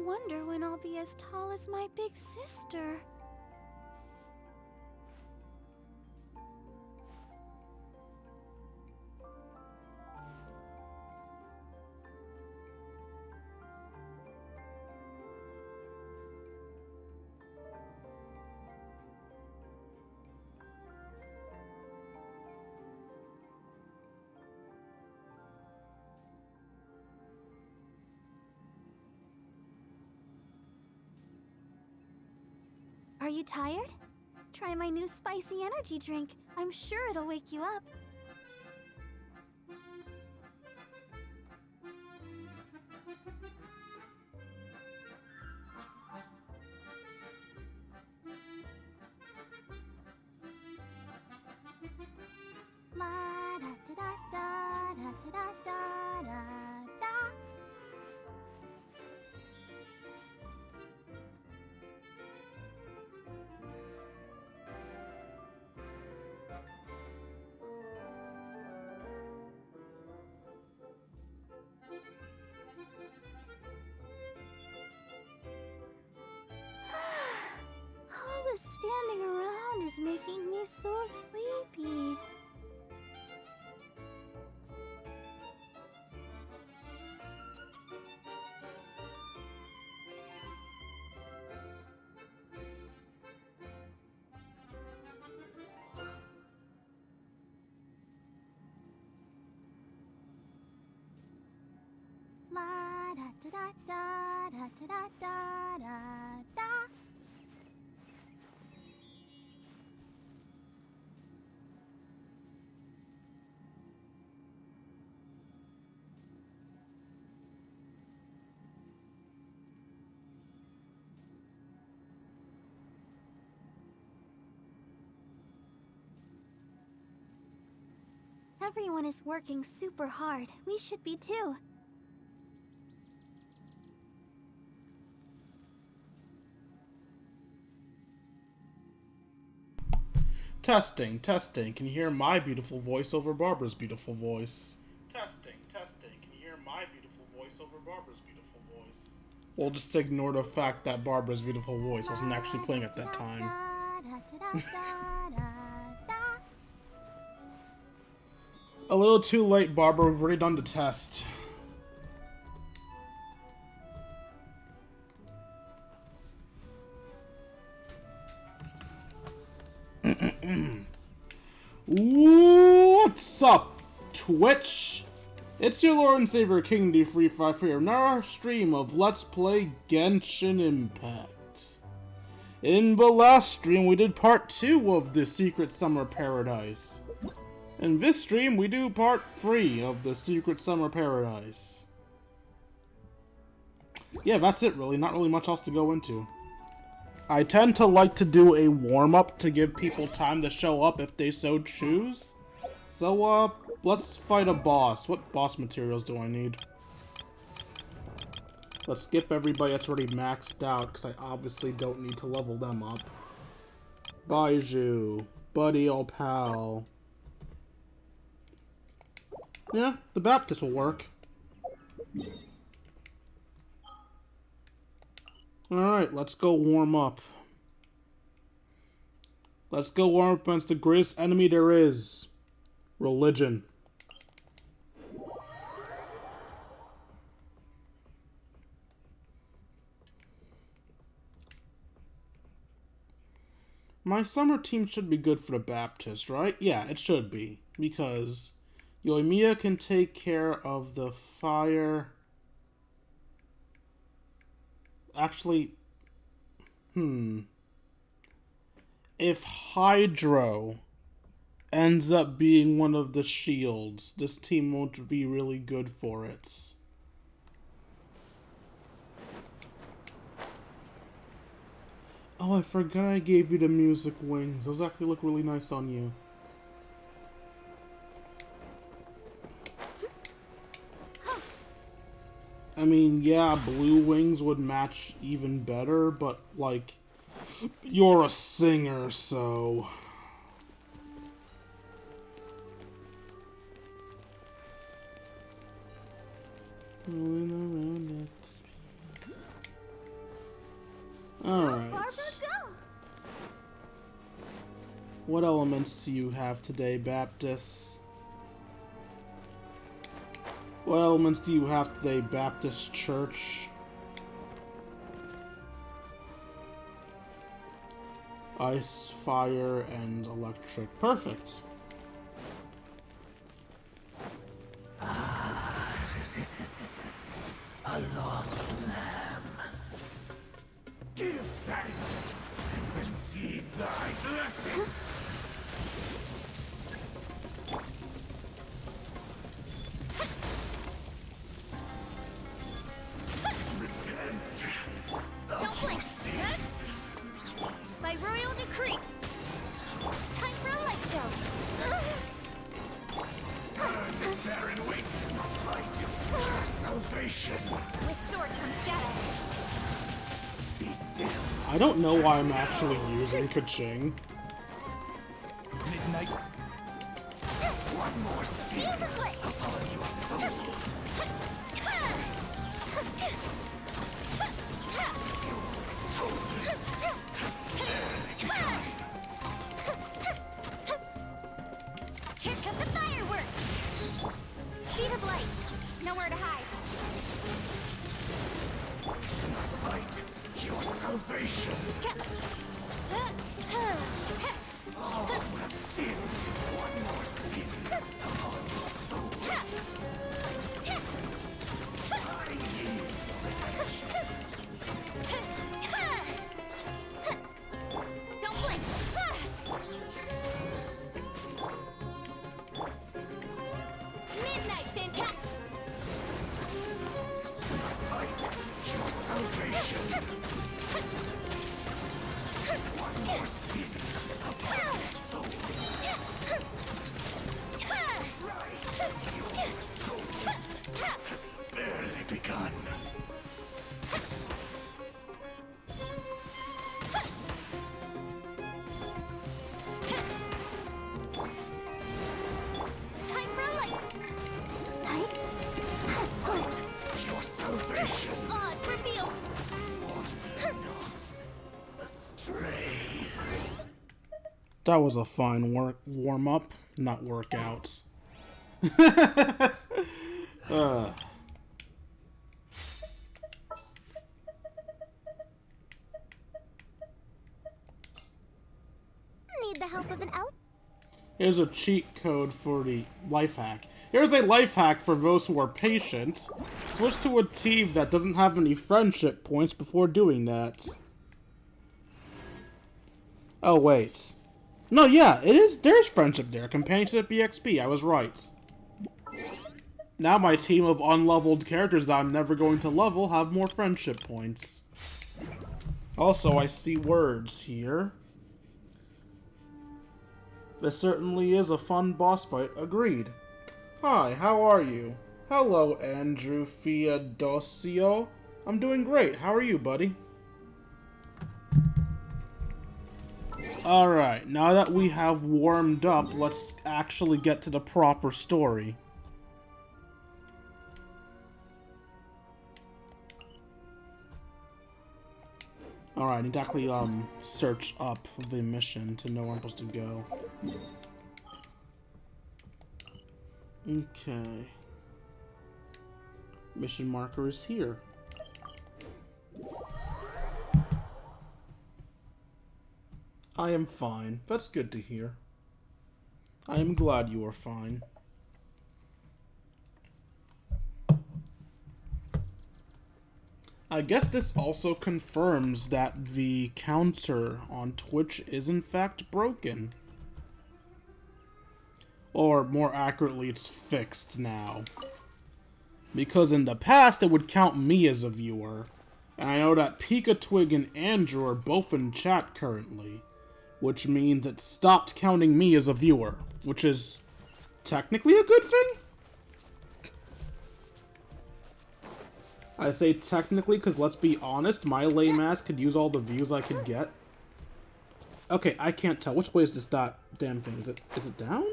wonder when I'll be as tall as my big sister. Are you tired? Try my new spicy energy drink. I'm sure it'll wake you up. La da da da da da da da da da. All the standing around is making me so sleepy. La da da da da da da da da da. Everyone is working super hard. We should be too. Testing, testing. Can you hear my beautiful voice over Barbara's beautiful voice? Testing, testing. Can you hear my beautiful voice over Barbara's beautiful voice? We'll just ignore the fact that Barbara's beautiful voice wasn't actually playing at that time. A little too late, Barbara. We've already done the test. What's up, Twitch? It's your Lord and Savior King D35 here in our stream of Let's Play Genshin Impact. In the last stream, we did part 2 of the Secret Summer Paradise. In this stream, we do part 3 of the Secret Summer Paradise. Yeah, that's it really. Not really much else to go into. I tend to like to do a warm-up to give people time to show up if they so choose. So, let's fight a boss. What boss materials do I need? Let's skip everybody that's already maxed out, because I obviously don't need to level them up. Baiju. Buddy, old pal. Yeah, the Baptist will work. Alright, let's go warm up. Let's go warm up against the greatest enemy there is. Religion. My summer team should be good for the Baptist, right? Yeah, it should be. Because Yoimiya can take care of the fire. Actually, if Hydro ends up being one of the shields, this team won't be really good for it. Oh, I forgot I gave you the music wings. Those actually look really nice on you. I mean, yeah, blue wings would match even better, but, like, you're a singer, so... Rolling around at the speeds. What elements do you have today, Baptist? What elements do you have today, Baptist Church? Ice, fire, and electric. Perfect. A lost lamb. Give thanks and receive thy blessing. Repent. Don't blink. By royal decree. Time for a light show. Burn this barren waste of light. Salvation. With sword comes shadow. Be still. I don't know why I'm actually using Kaching. Midnight. One more sin Use the blade. upon your soul. Here comes the fireworks. Speed of light. Nowhere to hide. Light, your salvation. All who have sinned, one more sin upon your soul. I yield redemption. Don't blink. Midnight fantastic. Light, your salvation. One more sin upon your soul. Right, your atonement has barely begun. Time for a light. Light, your salvation. Oz, reveal. Wander not astray. That was a fine warm-up, not workout. Need the help of an elf? Here's a cheat code for the life hack. Here's a life hack for those who are patient. Switch to a team that doesn't have any friendship points before doing that. Oh, wait. No, yeah, it is. There's friendship there. Companionship EXP. I was right. Now my team of unleveled characters that I'm never going to level have more friendship points. Also, I see words here. This certainly is a fun boss fight. Agreed. Hi, how are you? Hello, Andrew Fiadosio. I'm doing great. How are you, buddy? Alright, now that we have warmed up, let's actually get to the proper story. Alright, I need to actually, search up the mission to know where I'm supposed to go. Okay. Mission marker is here. I am fine. That's good to hear. I am glad you are fine. I guess this also confirms that the counter on Twitch is in fact broken. Or more accurately, it's fixed now. Because in the past, it would count me as a viewer. And I know that Pika Twig and Andrew are both in chat currently. Which means it stopped counting me as a viewer. Which is technically a good thing? I say technically because let's be honest, my lame ass could use all the views I could get. Okay, I can't tell. Which way is this damn thing? Is it down?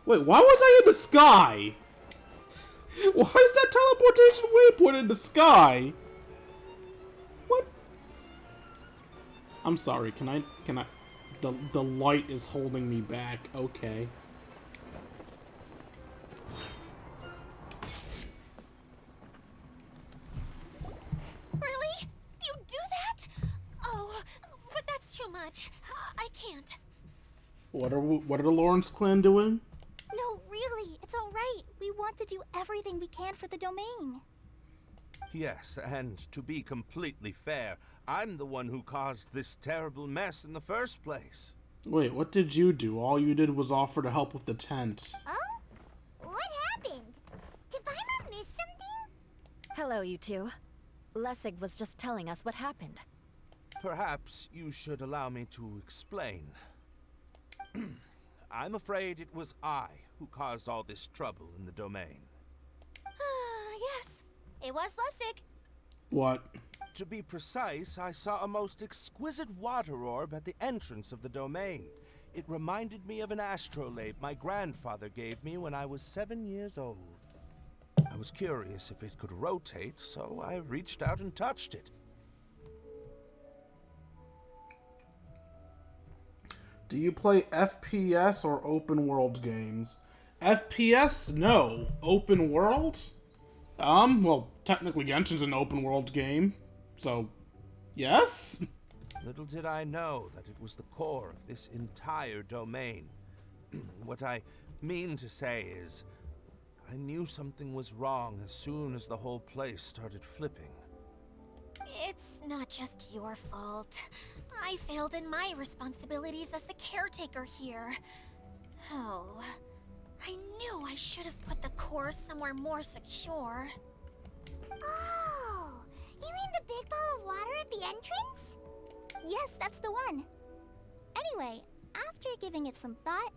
Wait, why was I in the sky? Why is that teleportation waypoint in the sky? What? I'm sorry, can I... The light is holding me back. Okay. Really? You do that? Oh, but that's too much. I can't. What are the Lawrence clan doing? No, really, it's alright. We want to do everything we can for the domain. Yes, and to be completely fair, I'm the one who caused this terrible mess in the first place. Wait, what did you do? All you did was offer to help with the tent. Oh? What happened? Did Paimon miss something? Hello, you two. Lessig was just telling us what happened. Perhaps you should allow me to explain. I'm afraid it was I who caused all this trouble in the domain. Yes, it was Lessig. What? To be precise, I saw a most exquisite water orb at the entrance of the domain. It reminded me of an astrolabe my grandfather gave me when I was 7 years old. I was curious if it could rotate, so I reached out and touched it. Do you play FPS or open world games? FPS? No. Open world? Well, technically Genshin's an open world game. So, yes? Little did I know that it was the core of this entire domain. What I mean to say is, I knew something was wrong as soon as the whole place started flipping. It's not just your fault. I failed in my responsibilities as the caretaker here. Oh, I knew I should have put the core somewhere more secure. Oh, you mean the big ball of water at the entrance? Yes, that's the one. Anyway, after giving it some thought,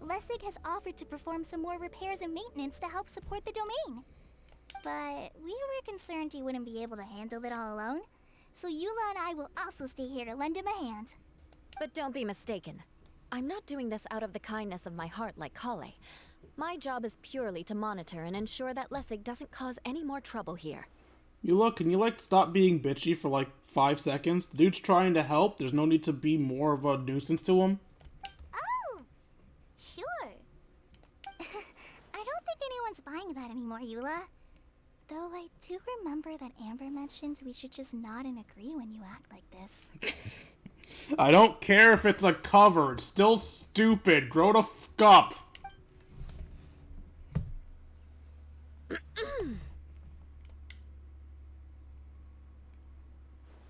Lessig has offered to perform some more repairs and maintenance to help support the domain. But we were concerned he wouldn't be able to handle it all alone, so Eula and I will also stay here to lend him a hand. But don't be mistaken. I'm not doing this out of the kindness of my heart like Kale. My job is purely to monitor and ensure that Lessig doesn't cause any more trouble here. Can you stop being bitchy for 5 seconds? The dude's trying to help. There's no need to be more of a nuisance to him. Oh, sure. I don't think anyone's buying that anymore, Eula. Though I do remember that Amber mentioned we should just nod and agree when you act like this. I don't care if it's a cover. It's still stupid. Grow the f*** up.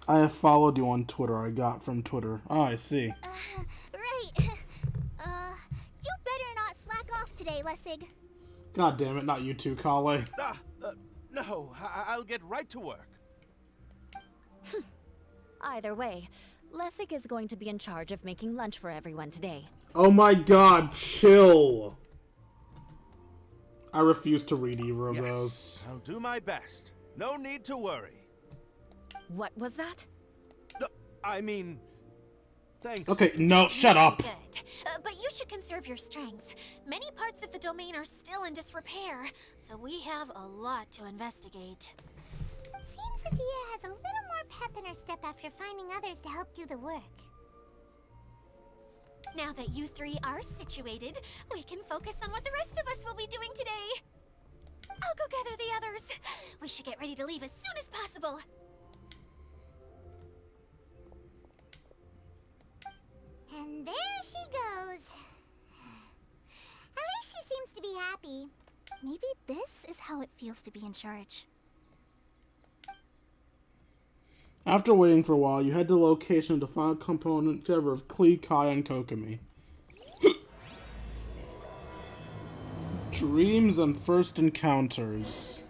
I have followed you on Twitter. I got from Twitter. Oh, I see. Right. You better not slack off today, Lessig. God damn it, not you too, Kale. No, I'll get right to work. Either way, Lessig is going to be in charge of making lunch for everyone today. Oh my god, chill. I refuse to read either of those. I'll do my best. No need to worry. What was that? No, I mean, thanks. Okay, no, shut up. Good. But you should conserve your strength. Many parts of the domain are still in disrepair, so we have a lot to investigate. Seems Adia has a little more pep in her step after finding others to help do the work. Now that you three are situated, we can focus on what the rest of us will be doing today. I'll go gather the others. We should get ready to leave as soon as possible. And there she goes. At least she seems to be happy. Maybe this is how it feels to be in charge. After waiting for a while, you head to the location of the final component together of Klee, Kai, and Kokomi. Dreams and First Encounters.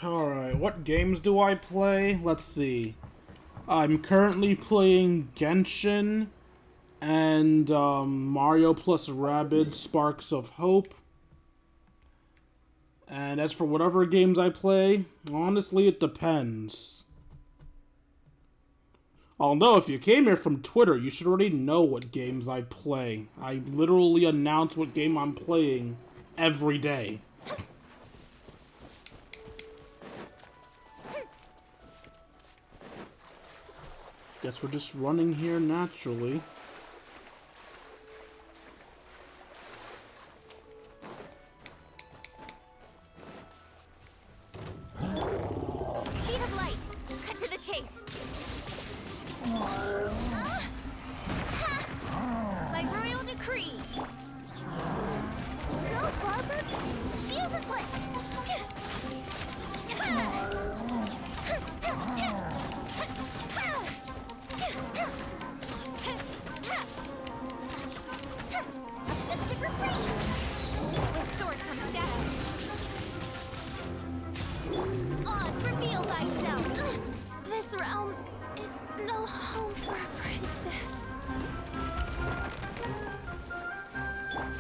Alright, what games do I play? Let's see. I'm currently playing Genshin and Mario plus Rabbids Sparks of Hope. And as for whatever games I play, honestly, it depends. Although, if you came here from Twitter, you should already know what games I play. I literally announce what game I'm playing every day. Guess we're just running here naturally. Speed of light. Cut to the chase. By royal decree. Go, Barber. Fuse is lit. Let's stick her freeze. With sword comes shadow. Oz, reveal thyself. This realm is no home for a princess.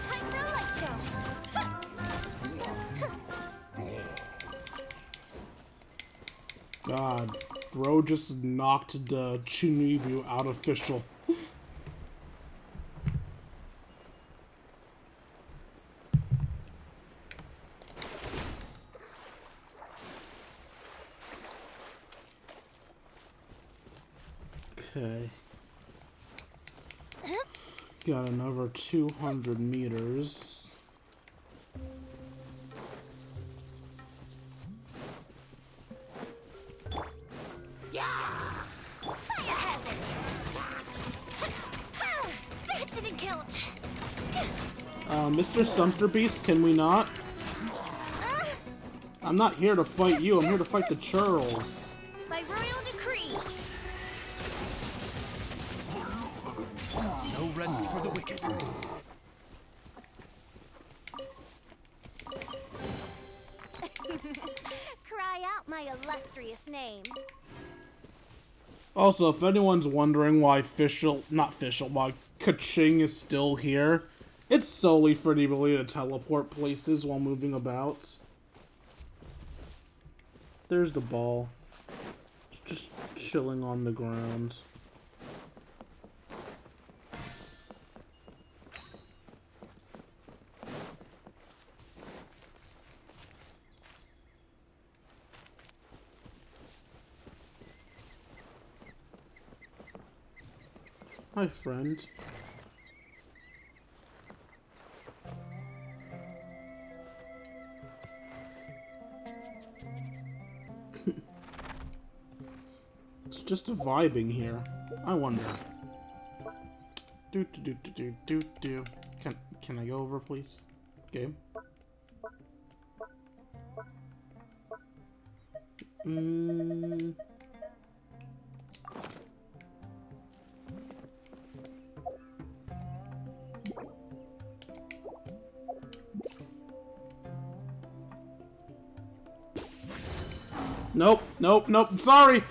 Time for a light show. God, bro just knocked the Chunibu out official. Okay. Got another 200 meters. Fire hazard. That didn't count. Mr. Sumter Beast, can we not? I'm not here to fight you, I'm here to fight the churls. By royal decree. No rest for the wicked. Cry out my illustrious name. Also, if anyone's wondering why why Kaching is still here, it's solely for the ability to teleport places while moving about. There's the ball. It's just chilling on the ground. Hi, friend. It's just a vibing here. I wonder. Do. Can I go over, please? Game. Nope. I'm sorry.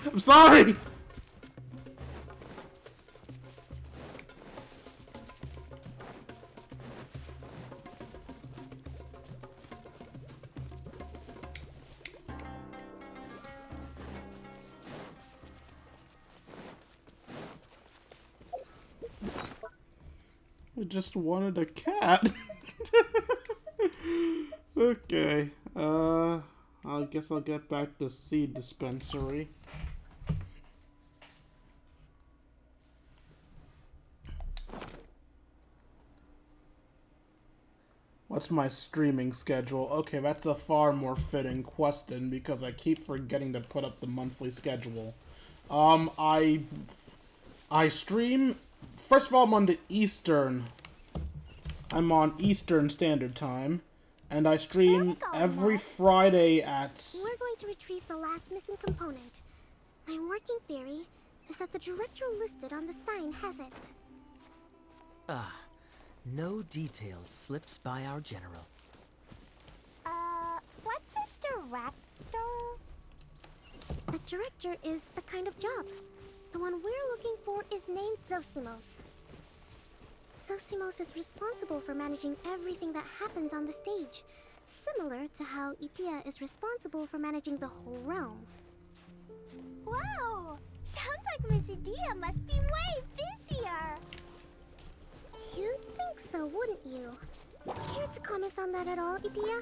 I just wanted a cat. Okay. I guess I'll get back the seed dispensary. What's my streaming schedule? Okay, that's a far more fitting question because I keep forgetting to put up the monthly schedule. I stream. First of all, I'm on the Eastern. I'm on Eastern Standard Time. And I stream every Friday at... We're going to retrieve the last missing component. My working theory is that the director listed on the sign has it. No detail slips by our general. What's a director? A director is a kind of job. The one we're looking for is named Zosimos. Zosimos is responsible for managing everything that happens on the stage, similar to how Idea is responsible for managing the whole realm. Wow! Sounds like Miss Idea must be way busier. You'd think so, wouldn't you? Care to comment on that at all, Idea?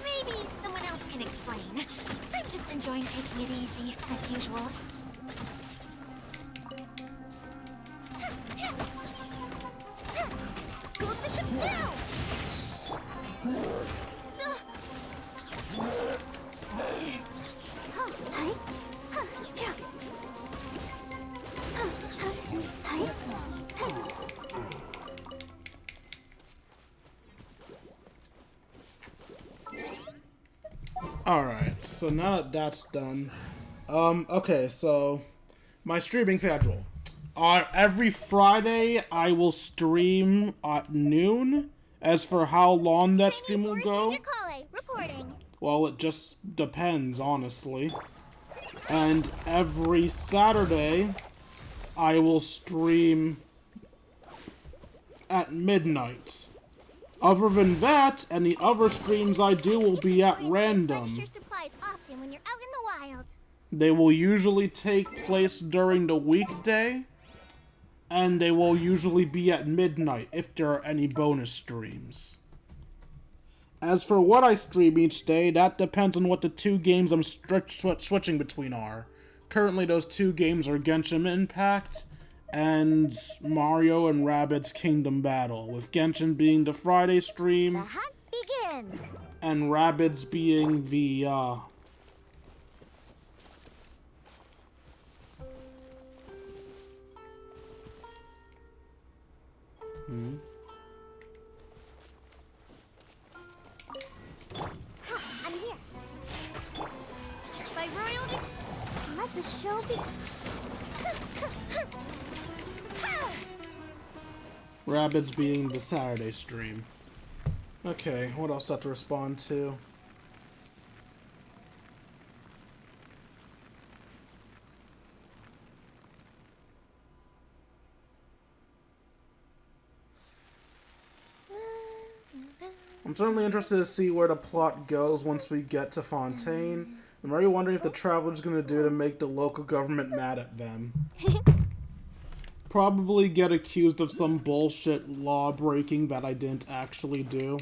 Maybe someone else can explain. I'm just enjoying taking it easy, as usual. Alright, so now that that's done, okay, so my streaming schedule. Every Friday I will stream at noon. As for how long that stream will go, Reporting. well, it just depends, honestly. And every Saturday I will stream at midnight. Other than that, any other streams I do will be at random. Your supplies often when you're out in the wild. They will usually take place during the weekday, and they will usually be at midnight if there are any bonus streams. As for what I stream each day, that depends on what the two games I'm switching between are. Currently, those two games are Genshin Impact and Mario and Rabbids Kingdom Battle, with Genshin being the Friday stream, The hunt begins. and Rabbids being the, I'm here. By royalty, let the show be. Rabbids being the Saturday stream. Okay, what else do I have to respond to? I'm certainly interested to see where the plot goes once we get to Fontaine. I'm already wondering if the Traveler's gonna do to make the local government mad at them. Probably get accused of some bullshit law breaking that I didn't actually do.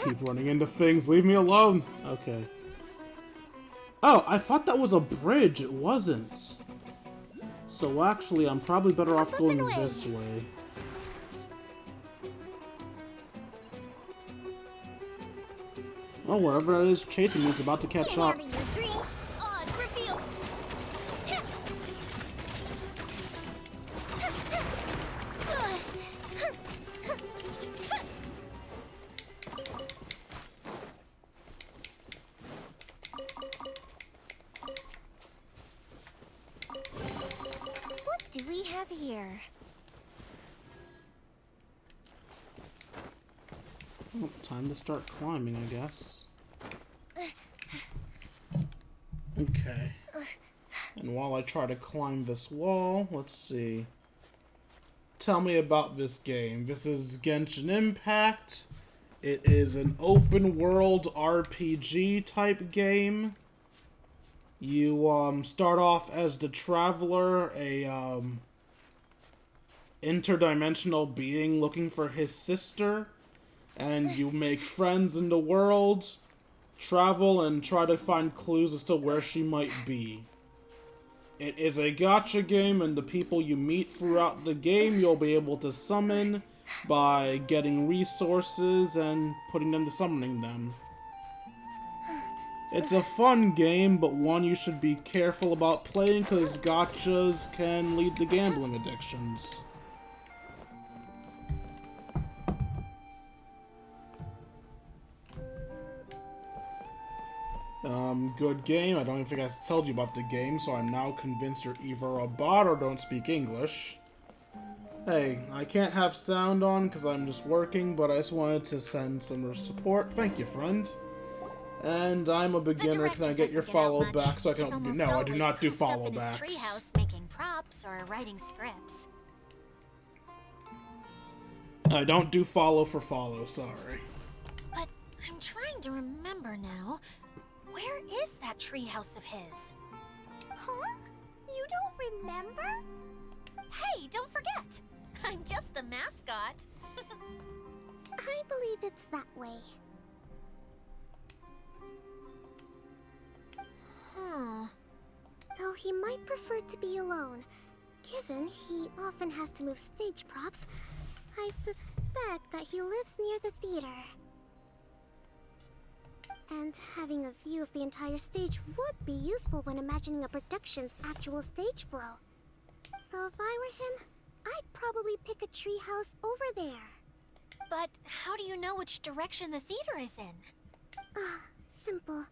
Keep running into things, leave me alone! Okay. Oh, I thought that was a bridge, it wasn't. So actually, I'm probably better off going this way. Oh, wherever that is chasing me, it's about to catch up. Having your dream. Odds revealed. What do we have here? Oh, time to start climbing, I guess. Okay. And while I try to climb this wall, let's see. Tell me about this game. This is Genshin Impact. It is an open world RPG type game. You start off as the Traveler, a interdimensional being looking for his sister, and you make friends in the world, travel, and try to find clues as to where she might be. It is a gacha game, and the people you meet throughout the game you'll be able to summon by getting resources and putting them to summoning them. It's a fun game, but one you should be careful about playing because gachas can lead to gambling addictions. Good game. I don't even think I told you about the game, so I'm now convinced you're either a bot or don't speak English. Hey, I can't have sound on because I'm just working, but I just wanted to send some support. Thank you, friend. And I'm a beginner. Can I get your follow back so I can... No, I do not do follow backs. Treehouse making props or writing scripts. I don't do follow for follow, sorry. But I'm trying to remember now. Where is that treehouse of his? Huh? You don't remember? Hey, don't forget! I'm just the mascot. I believe it's that way. Huh. Though he might prefer to be alone, given he often has to move stage props, I suspect that he lives near the theater. And having a view of the entire stage would be useful when imagining a production's actual stage flow. So if I were him, I'd probably pick a treehouse over there. But how do you know which direction the theater is in? Simple.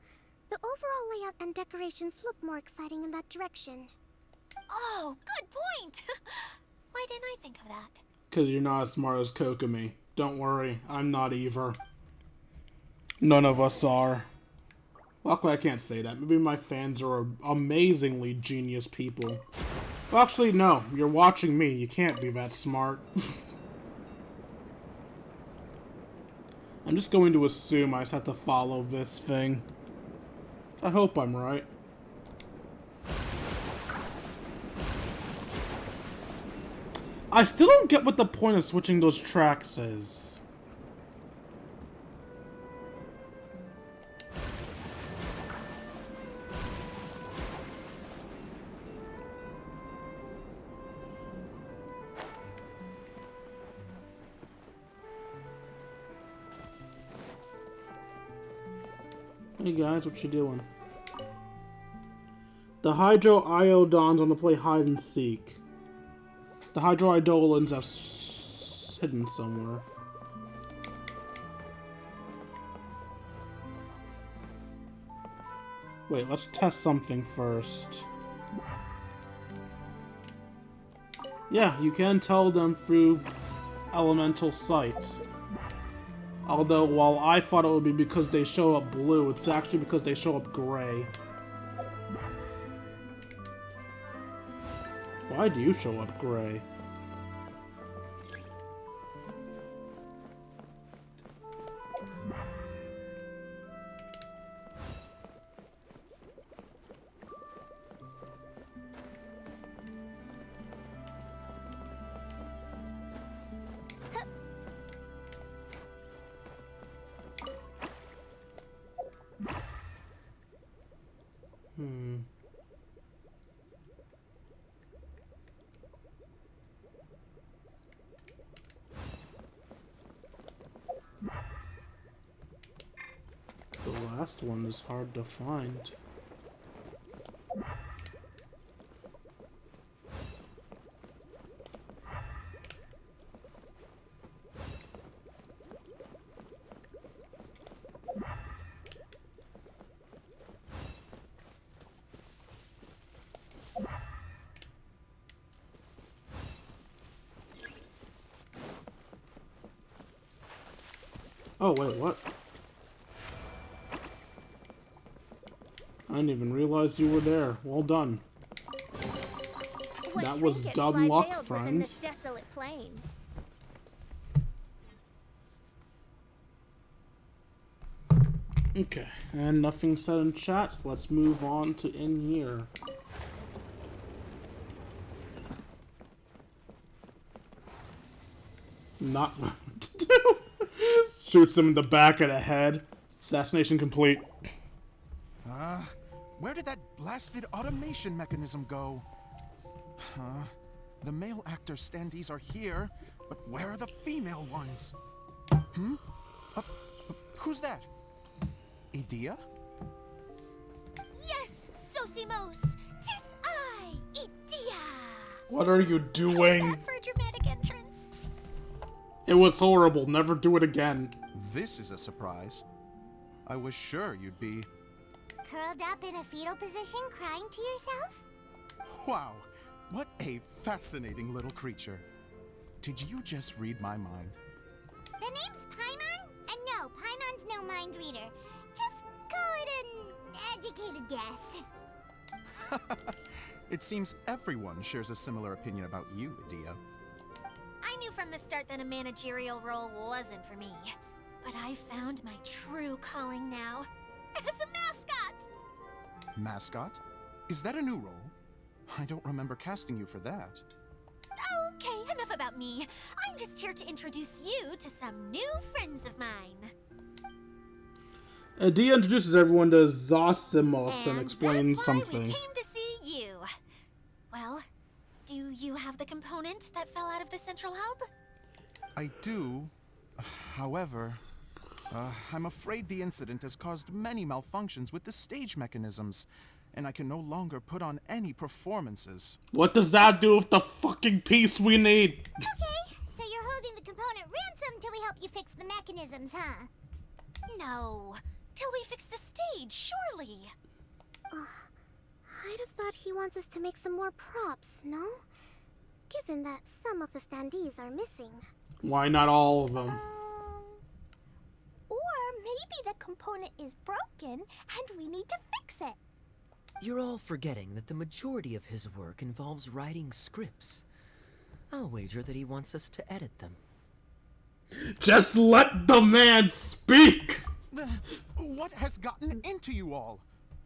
The overall layout and decorations look more exciting in that direction. Oh, good point! Why didn't I think of that? Because you're not as smart as Kokomi. Don't worry, I'm not either. None of us are. Luckily, I can't say that. Maybe my fans are amazingly genius people. Well, actually, no. You're watching me. You can't be that smart. I'm just going to assume I just have to follow this thing. I hope I'm right. I still don't get what the point of switching those tracks is. Hey guys, what you doing? The Hydro Iodons on the play hide and seek. The Hydro Eidolons have hidden somewhere. Wait, let's test something first. Yeah, you can tell them through elemental sight. Although, while I thought it would be because they show up blue, it's actually because they show up gray. Why do you show up gray? The last one is hard to find. Oh, wait, what? I didn't even realize you were there. Well done. What That was trinkets dumb lie luck, veiled within friend. this desolate plain? Okay, and nothing said in chat, so let's move on to in here. Not what to do. Shoots him in the back of the head. Assassination complete. Where did that blasted automation mechanism go? The male actor standees are here, but where are the female ones? Who's that? Idea? Yes, Sosimos! Tis I, Idea! What are you doing? That for a dramatic entrance. It was horrible. Never do it again. This is a surprise. I was sure you'd be... Curled up in a fetal position, crying to yourself? Wow, what a fascinating little creature. Did you just read my mind? The name's Paimon? And no, Paimon's no mind reader. Just call it an educated guess. It seems everyone shares a similar opinion about you, Idea. I knew from the start that a managerial role wasn't for me. But I found my true calling now. As a mascot! Mascot? Is that a new role? I don't remember casting you for that. Okay, enough about me. I'm just here to introduce you to some new friends of mine. Dia introduces everyone to Zosimos and explains that's why something. we came to see you. Well, do you have the component that fell out of the central hub? I do. However, I'm afraid the incident has caused many malfunctions with the stage mechanisms. and I can no longer put on any performances. What does that do with the fucking piece we need? Okay, so you're holding the component ransom till we help you fix the mechanisms, huh? No. Till we fix the stage, surely. I'd have thought he wants us to make some more props, no? Given that some of the standees are missing. Why not all of them? Or maybe the component is broken and we need to fix it. You're all forgetting that the majority of his work involves writing scripts. I'll wager that he wants us to edit them. Just let the man speak! What has gotten into you all?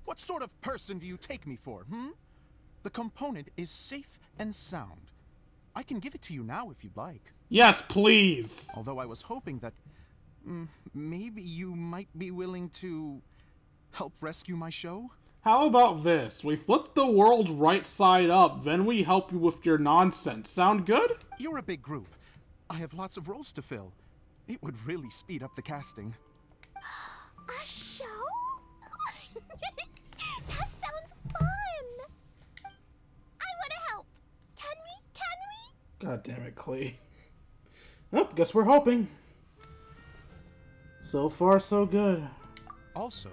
What sort of person do you take me for, The component is safe and sound. I can give it to you now if you'd like. Yes, please! Although I was hoping that maybe you might be willing to help rescue my show? How about this? We flip the world right side up, then we help you with your nonsense. Sound good? You're a big group. I have lots of roles to fill. It would really speed up the casting. A show? That sounds fun! I want to help! Can we? God damn it, Klee. Oh, guess we're hoping. So far, so good. Also,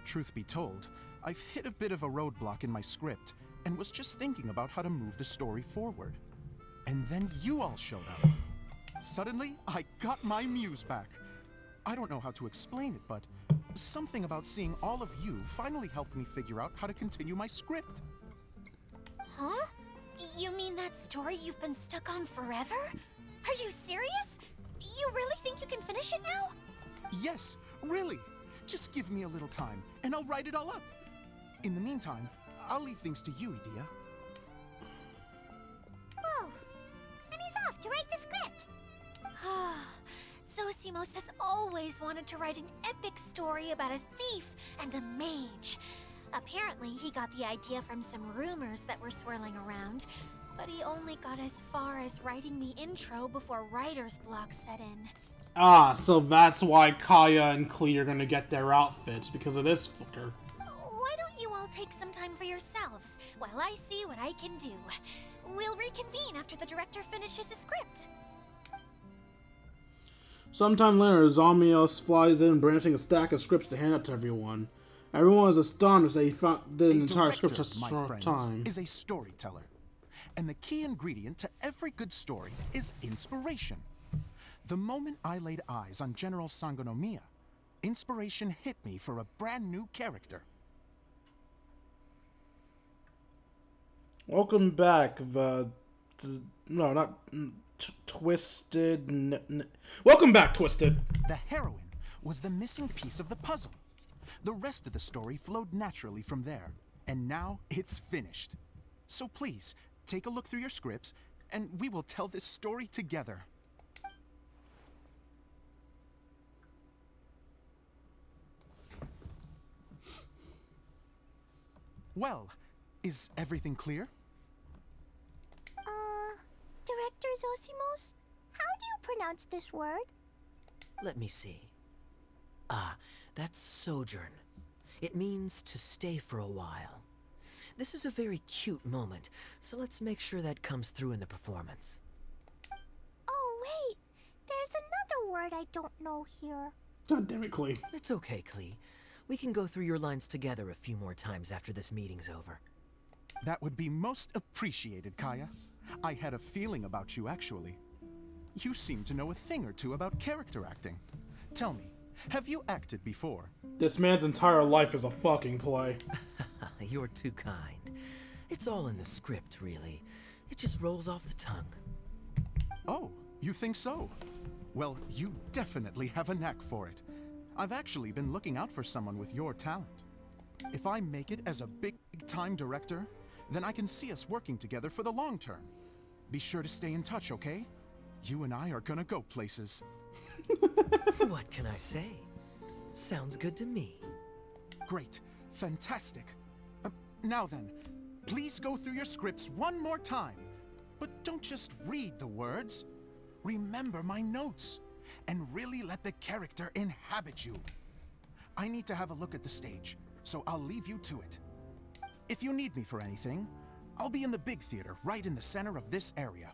truth be told, I've hit a bit of a roadblock in my script and was just thinking about how to move the story forward. And then you all showed up. Suddenly, I got my muse back. I don't know how to explain it, but something about seeing all of you finally helped me figure out how to continue my script. Huh? You mean that story you've been stuck on forever? Are you serious? You really think you can finish it now? Yes, really. Just give me a little time, and I'll write it all up. In the meantime, I'll leave things to you, Edea. Whoa! And he's off to write the script! Zosimos has always wanted to write an epic story about a thief and a mage. Apparently, he got the idea from some rumors that were swirling around, but he only got as far as writing the intro before writer's block set in. Ah, so that's why Kaya and Klee are gonna get their outfits, because of this fucker. Why don't you all take some time for yourselves, while I see what I can do? We'll reconvene after the director finishes his script. Sometime later, Zomios flies in, brandishing a stack of scripts to hand out to everyone. Everyone is astonished that he did an entire script in such a my short friends, time. is a storyteller. And the key ingredient to every good story is inspiration. The moment I laid eyes on General Sangonomiya, inspiration hit me for a brand new character. Welcome back, Twisted. Welcome back, Twisted. The heroine was the missing piece of the puzzle. The rest of the story flowed naturally from there, and now it's finished. So please, take a look through your scripts, and we will tell this story together. Well, is everything clear? Director Zosimos, how do you pronounce this word? Let me see. Ah, that's sojourn. It means to stay for a while. This is a very cute moment, so let's make sure that comes through in the performance. Oh, wait. There's another word I don't know here. God damn it, Klee. It's okay, Klee. We can go through your lines together a few more times after this meeting's over. That would be most appreciated, Kaya. I had a feeling about you, actually. You seem to know a thing or two about character acting. Tell me, have you acted before? This man's entire life is a fucking play. You're too kind. It's all in the script, really. It just rolls off the tongue. Oh, you think so? Well, you definitely have a knack for it. I've actually been looking out for someone with your talent. If I make it as a big-time director, then I can see us working together for the long term. Be sure to stay in touch, okay? You and I are gonna go places. What can I say? Sounds good to me. Great. Fantastic. Now then, please go through your scripts one more time. But don't just read the words. Remember my notes. And really let the character inhabit you. I need to have a look at the stage, so I'll leave you to it. If you need me for anything, I'll be in the big theater right in the center of this area.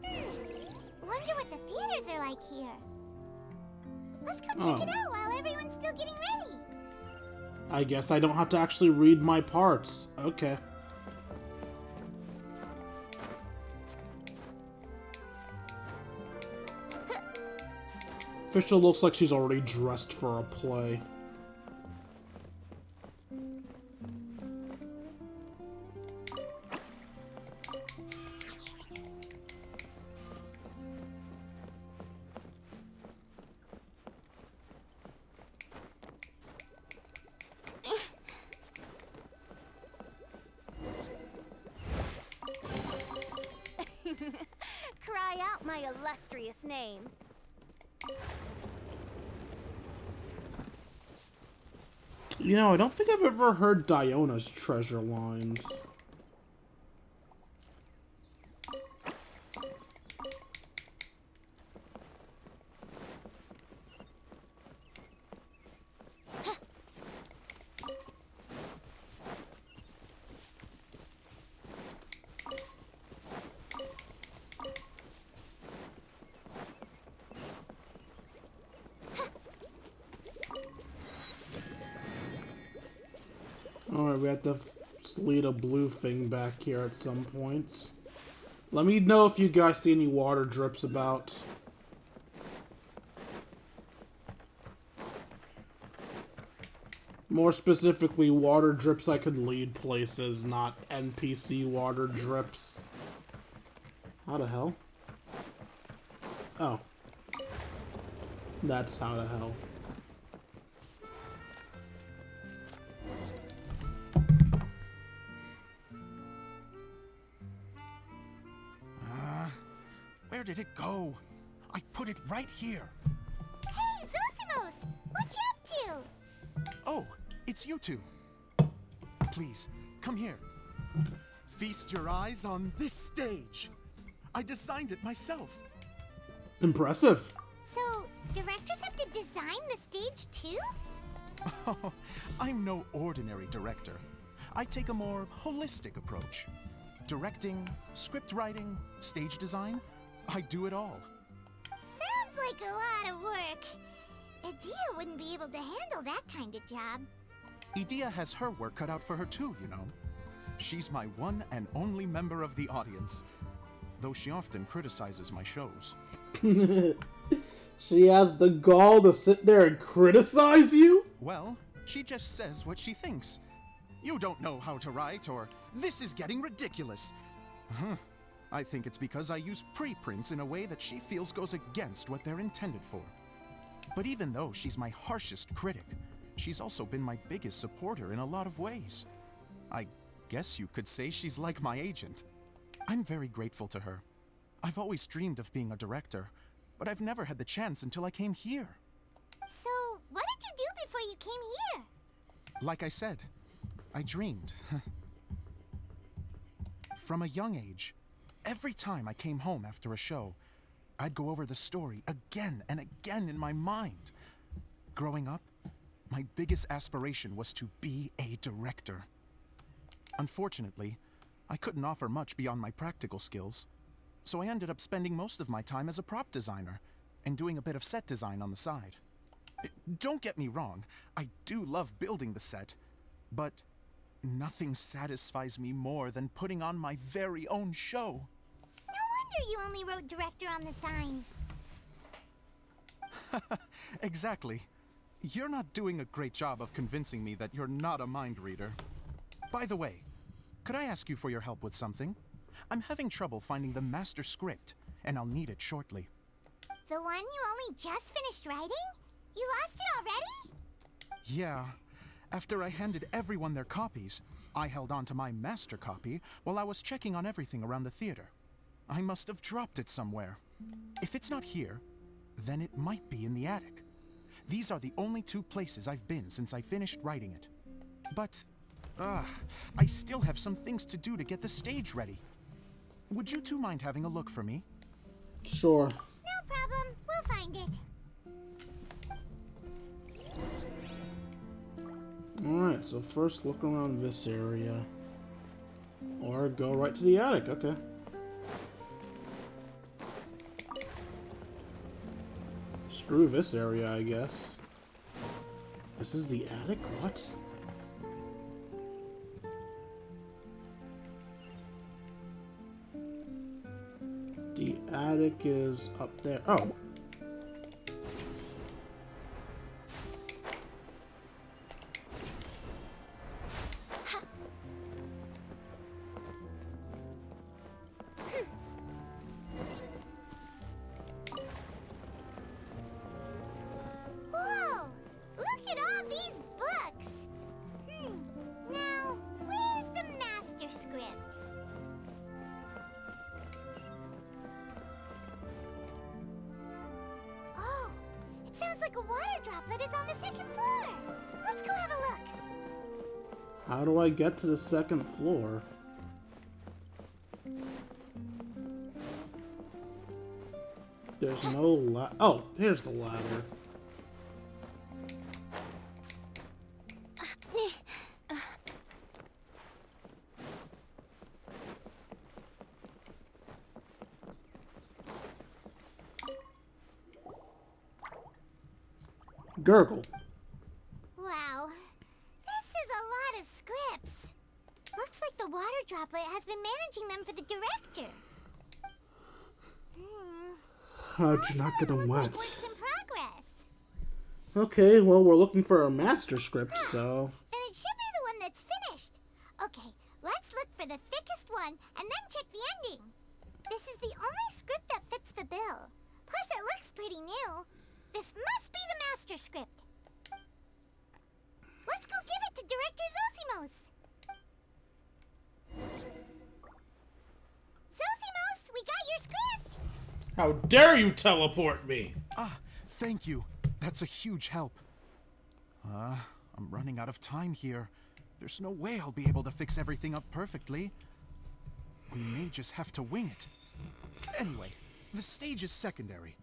Wonder what the theaters are like here. Let's go check it out while everyone's still getting ready. I guess I don't have to actually read my parts. Okay. Official looks like she's already dressed for a play. Cry out my illustrious name. You know, I don't think I've ever heard Diona's treasure lines. Alright, we have to lead a blue thing back here at some points. Let me know if you guys see any water drips about. More specifically, water drips I could lead places, not NPC water drips. How the hell? Oh. That's how the hell. Where did it go? I put it right here. Hey, Zosimos! What you up to? Oh, it's you two. Please, come here. Feast your eyes on this stage. I designed it myself. Impressive. So, directors have to design the stage too? Oh, I'm no ordinary director. I take a more holistic approach. Directing, script writing, stage design, I do it all. Sounds like a lot of work. Edea wouldn't be able to handle that kind of job. Edea has her work cut out for her too, you know. She's my one and only member of the audience, though she often criticizes my shows. She has the gall to sit there and criticize you? Well, she just says what she thinks. You don't know how to write, or this is getting ridiculous. I think it's because I use preprints in a way that she feels goes against what they're intended for. But even though she's my harshest critic, she's also been my biggest supporter in a lot of ways. I guess you could say she's like my agent. I'm very grateful to her. I've always dreamed of being a director, but I've never had the chance until I came here. So, what did you do before you came here? Like I said, I dreamed. From a young age, every time I came home after a show, I'd go over the story again and again in my mind. Growing up, my biggest aspiration was to be a director. Unfortunately, I couldn't offer much beyond my practical skills, so I ended up spending most of my time as a prop designer and doing a bit of set design on the side. Don't get me wrong, I do love building the set, but nothing satisfies me more than putting on my very own show. No wonder you only wrote director on the sign. Exactly. You're not doing a great job of convincing me that you're not a mind reader. By the way, could I ask you for your help with something? I'm having trouble finding the master script, and I'll need it shortly. The one you only just finished writing? You lost it already? Yeah. After I handed everyone their copies, I held on to my master copy while I was checking on everything around the theater. I must have dropped it somewhere. If it's not here, then it might be in the attic. These are the only two places I've been since I finished writing it. But, I still have some things to do to get the stage ready. Would you two mind having a look for me? Sure. No problem. We'll find it. Alright, Alright, so first look around this area. Or go right to the attic, okay. Screw this area, I guess. This is the attic? What? The attic is up there. Oh. Whoa! Look at all these books! Now, where's the master script? Oh, it sounds like a water droplet is on the second floor. Let's go have a look. How do I get to the second floor? There's no oh, here's the ladder. Gurgle. Wow, this is a lot of scripts. Looks like the water droplet has been managing them for the director. How'd you not get them Look wet? like works in progress. Okay, well, we're looking for a master script, so... Then it should be the one that's finished. Okay, let's look for the thickest one and then check the ending. This is the only script that fits the bill. Plus, it looks pretty new. This must be the master script. Let's go give it to Director Zosimos. Zosimos, we got your script. How dare you teleport me! Ah, thank you. That's a huge help. I'm running out of time here. There's no way I'll be able to fix everything up perfectly. We may just have to wing it. Anyway, the stage is secondary.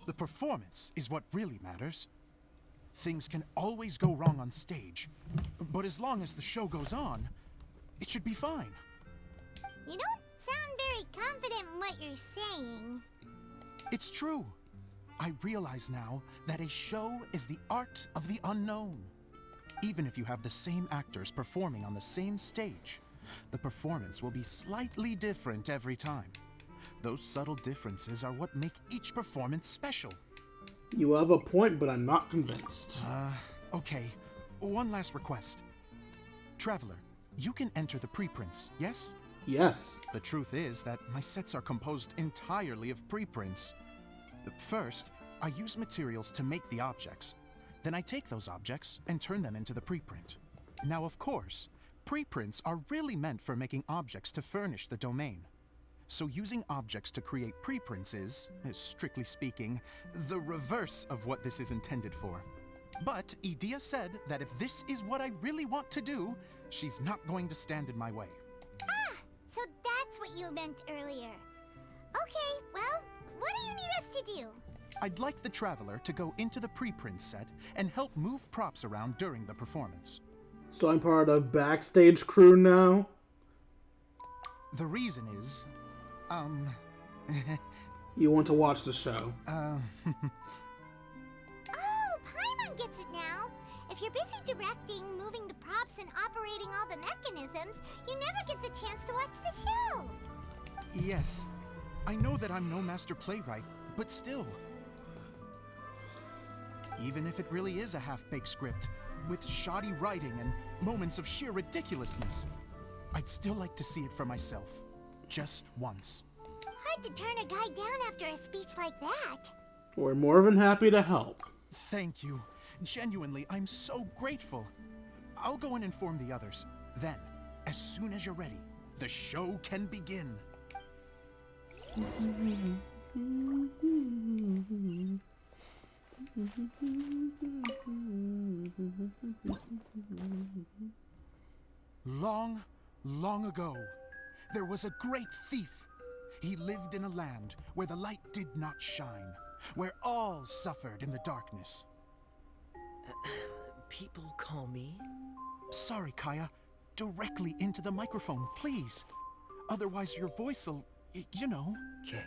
The performance is what really matters. Things can always go wrong on stage, but as long as the show goes on, it should be fine. You don't sound very confident in what you're saying. It's true. I realize now that a show is the art of the unknown. Even if you have the same actors performing on the same stage, the performance will be slightly different every time. Those subtle differences are what make each performance special. You have a point, but I'm not convinced. Okay. One last request. Traveler, you can enter the preprints, yes? Yes. The truth is that my sets are composed entirely of preprints. First, I use materials to make the objects. Then I take those objects and turn them into the preprint. Now, of course, preprints are really meant for making objects to furnish the domain. So using objects to create preprints is, strictly speaking, the reverse of what this is intended for. But Edea said that if this is what I really want to do, she's not going to stand in my way. Ah, so that's what you meant earlier. Okay, well, what do you need us to do? I'd like the Traveler to go into the preprint set and help move props around during the performance. So I'm part of backstage crew now? The reason is, You want to watch the show? Oh, Paimon gets it now. If you're busy directing, moving the props, and operating all the mechanisms, you never get the chance to watch the show. Yes. I know that I'm no master playwright, but still. Even if it really is a half-baked script, with shoddy writing and moments of sheer ridiculousness, I'd still like to see it for myself. Just once. Hard to turn a guy down after a speech like that. We're more than happy to help. Thank you. Genuinely, I'm so grateful. I'll go and inform the others. Then, as soon as you're ready, the show can begin. Long, long ago, there was a great thief. He lived in a land where the light did not shine, where all suffered in the darkness. People call me Sorry, Kaya. Directly into the microphone, please. Otherwise your voice'll, you know. Okay.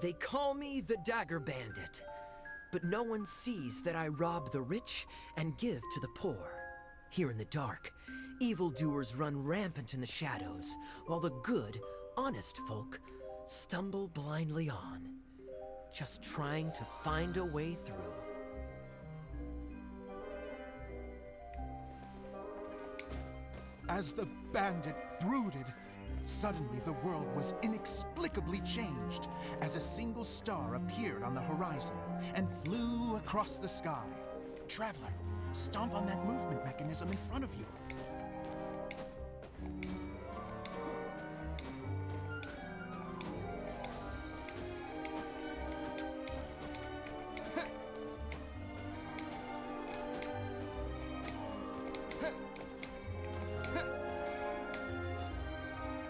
They call me the Dagger Bandit, but no one sees that I rob the rich and give to the poor. Here in the dark, evildoers run rampant in the shadows, while the good, honest folk stumble blindly on, just trying to find a way through. As the bandit brooded, suddenly the world was inexplicably changed as a single star appeared on the horizon and flew across the sky. Traveler, stomp on that movement mechanism in front of you.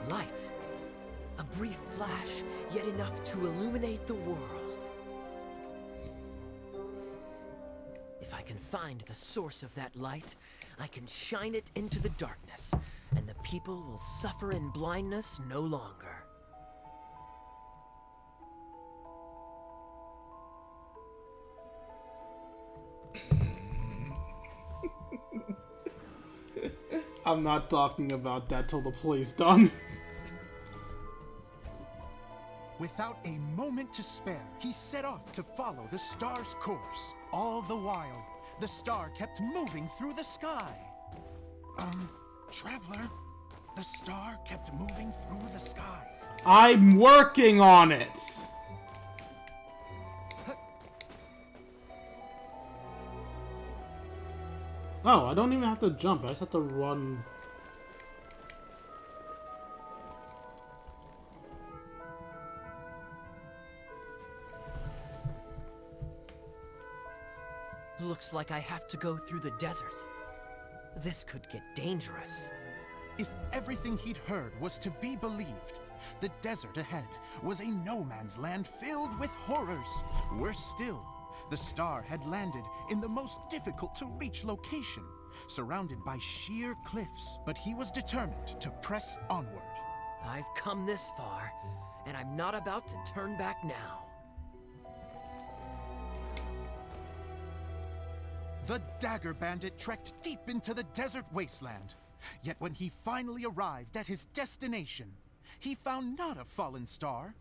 Light. A brief flash, yet enough to illuminate the world. If I can find the source of that light, I can shine it into the darkness, and the people will suffer in blindness no longer. I'm not talking about that till the play's done. Without a moment to spare, he set off to follow the star's course. All the while, the star kept moving through the sky. Traveler, the star kept moving through the sky. I'm working on it! Oh, I don't even have to jump, I just have to run. Looks like I have to go through the desert. This could get dangerous. If everything he'd heard was to be believed, the desert ahead was a no-man's land filled with horrors. Worse still, the star had landed in the most difficult-to-reach location, surrounded by sheer cliffs. But he was determined to press onward. I've come this far, and I'm not about to turn back now. The Dagger Bandit trekked deep into the desert wasteland. Yet when he finally arrived at his destination, he found not a fallen star,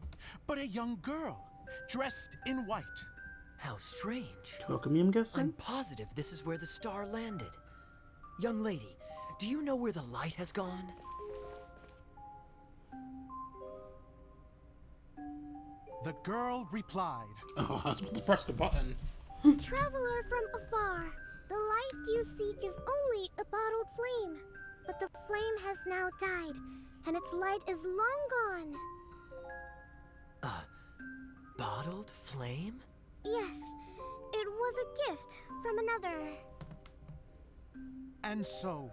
but a young girl, dressed in white. How strange. Kokomi, I'm guessing? I'm positive this is where the star landed. Young lady, do you know where the light has gone? The girl replied, Oh, I was about to press the button. Traveler from afar, the light you seek is only a bottled flame. But the flame has now died, and its light is long gone. Bottled flame? Yes, it was a gift from another. And so,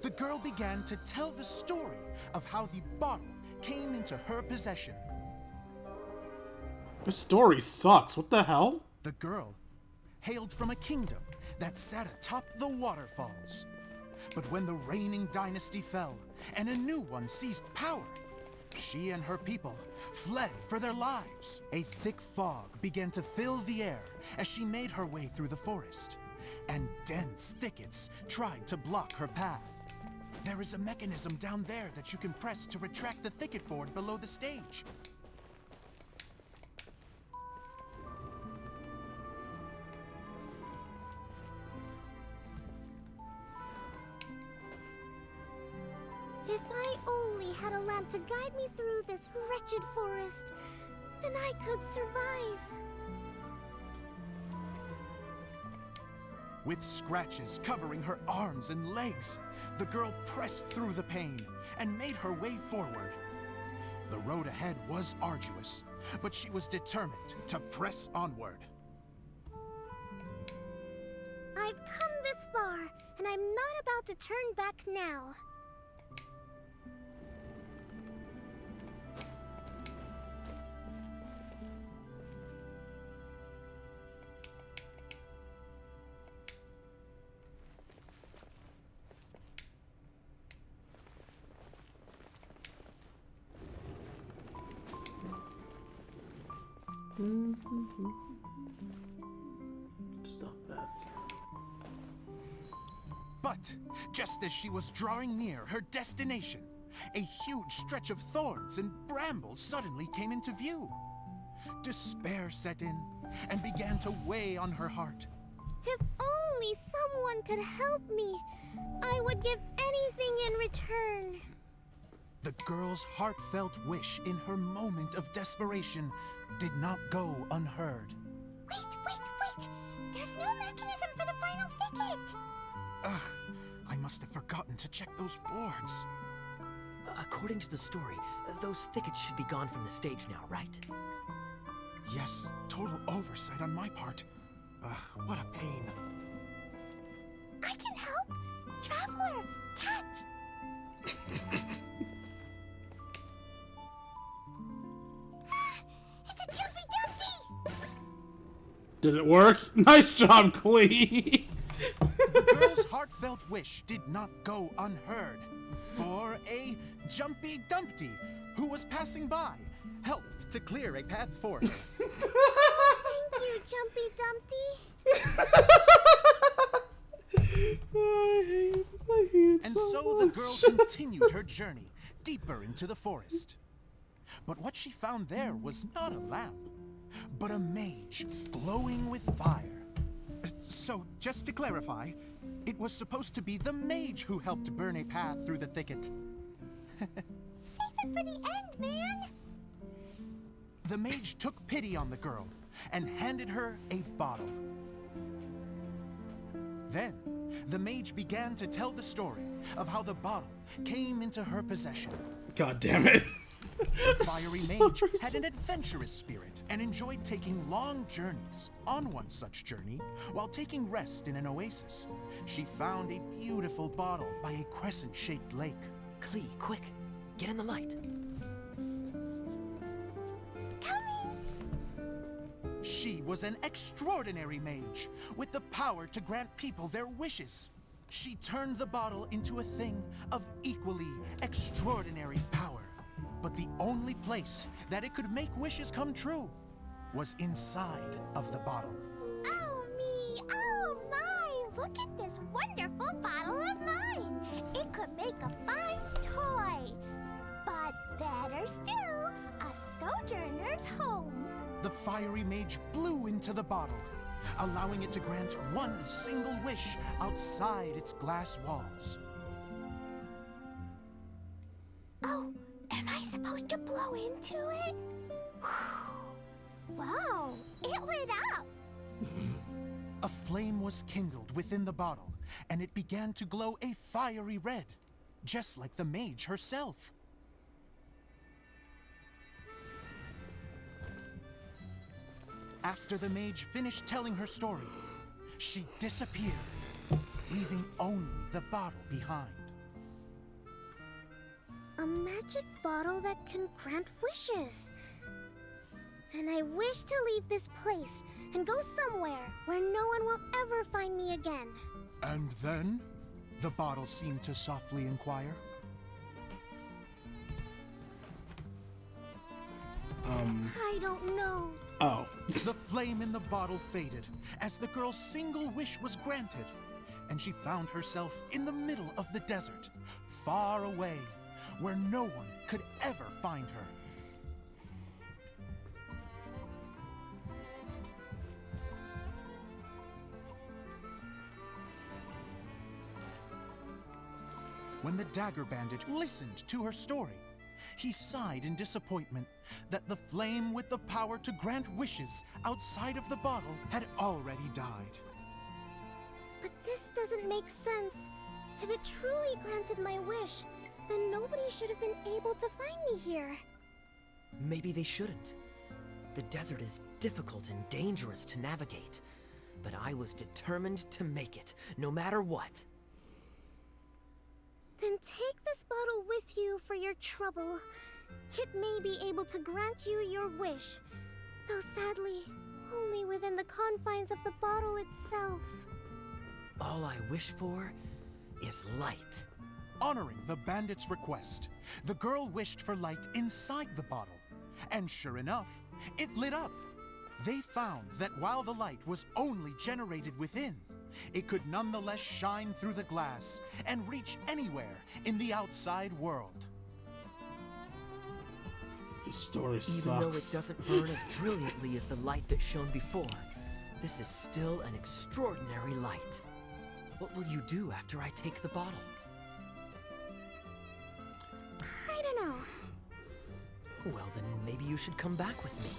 the girl began to tell the story of how the bottle came into her possession. This story sucks, what the hell? The girl hailed from a kingdom that sat atop the waterfalls. But when the reigning dynasty fell and a new one seized power, she and her people fled for their lives. A thick fog began to fill the air as she made her way through the forest, and dense thickets tried to block her path. There is a mechanism down there that you can press to retract the thicket board below the stage. If I only had a lamp to guide me through this wretched forest, then I could survive. With scratches covering her arms and legs, the girl pressed through the pain and made her way forward. The road ahead was arduous, but she was determined to press onward. I've come this far, and I'm not about to turn back now. Stop that. But just as she was drawing near her destination, a huge stretch of thorns and brambles suddenly came into view. Despair set in and began to weigh on her heart. If only someone could help me, I would give anything in return. The girl's heartfelt wish in her moment of desperation did not go unheard. Wait! There's no mechanism for the final thicket! Ugh, I must have forgotten to check those boards. According to the story, those thickets should be gone from the stage now, right? Yes, total oversight on my part. Ugh, what a pain. I can help! Traveler! Catch! It's a Jumpy Dumpty! Did it work? Nice job, Klee! The girl's heartfelt wish did not go unheard, for a Jumpy Dumpty, who was passing by, helped to clear a path for her. Thank you, Jumpy Dumpty. I hate it And so so the much. girl continued her journey deeper into the forest. But what she found there was not a lamp, but a mage glowing with fire. So, just to clarify, it was supposed to be the mage who helped burn a path through the thicket. Save it for the end, man. The mage took pity on the girl and handed her a bottle. Then, the mage began to tell the story of how the bottle came into her possession. God damn it. The fiery mage had an adventurous spirit and enjoyed taking long journeys. On one such journey, while taking rest in an oasis, she found a beautiful bottle by a crescent-shaped lake. Klee, quick, get in the light. She was an extraordinary mage with the power to grant people their wishes. She turned the bottle into a thing of equally extraordinary power. But the only place that it could make wishes come true was inside of the bottle. Oh me, oh my! Look at this wonderful bottle of mine! It could make a fine toy! But better still, a sojourner's home! The fiery mage blew into the bottle, allowing it to grant one single wish outside its glass walls. Oh, am I supposed to blow into it? Wow, it lit up! A flame was kindled within the bottle, and it began to glow a fiery red, just like the mage herself. After the mage finished telling her story, she disappeared, leaving only the bottle behind. A magic bottle that can grant wishes. And I wish to leave this place and go somewhere where no one will ever find me again. And then, the bottle seemed to softly inquire. I don't know. Oh. The flame in the bottle faded as the girl's single wish was granted, and she found herself in the middle of the desert, far away, where no one could ever find her. When the Dagger Bandit listened to her story, he sighed in disappointment that the flame with the power to grant wishes outside of the bottle had already died. But this doesn't make sense. If it truly granted my wish, then nobody should have been able to find me here. Maybe they shouldn't. The desert is difficult and dangerous to navigate, but I was determined to make it, no matter what. Then take this bottle with you for your trouble. It may be able to grant you your wish, though sadly, only within the confines of the bottle itself. All I wish for is light. Honoring the bandit's request, the girl wished for light inside the bottle, and sure enough, it lit up, They found that while the light was only generated within, it could nonetheless shine through the glass and reach anywhere in the outside world. The story sucks. Even though it doesn't burn as brilliantly as the light that shone before, this is still an extraordinary light. What will you do after I take the bottle? I don't know. Well, then maybe you should come back with me.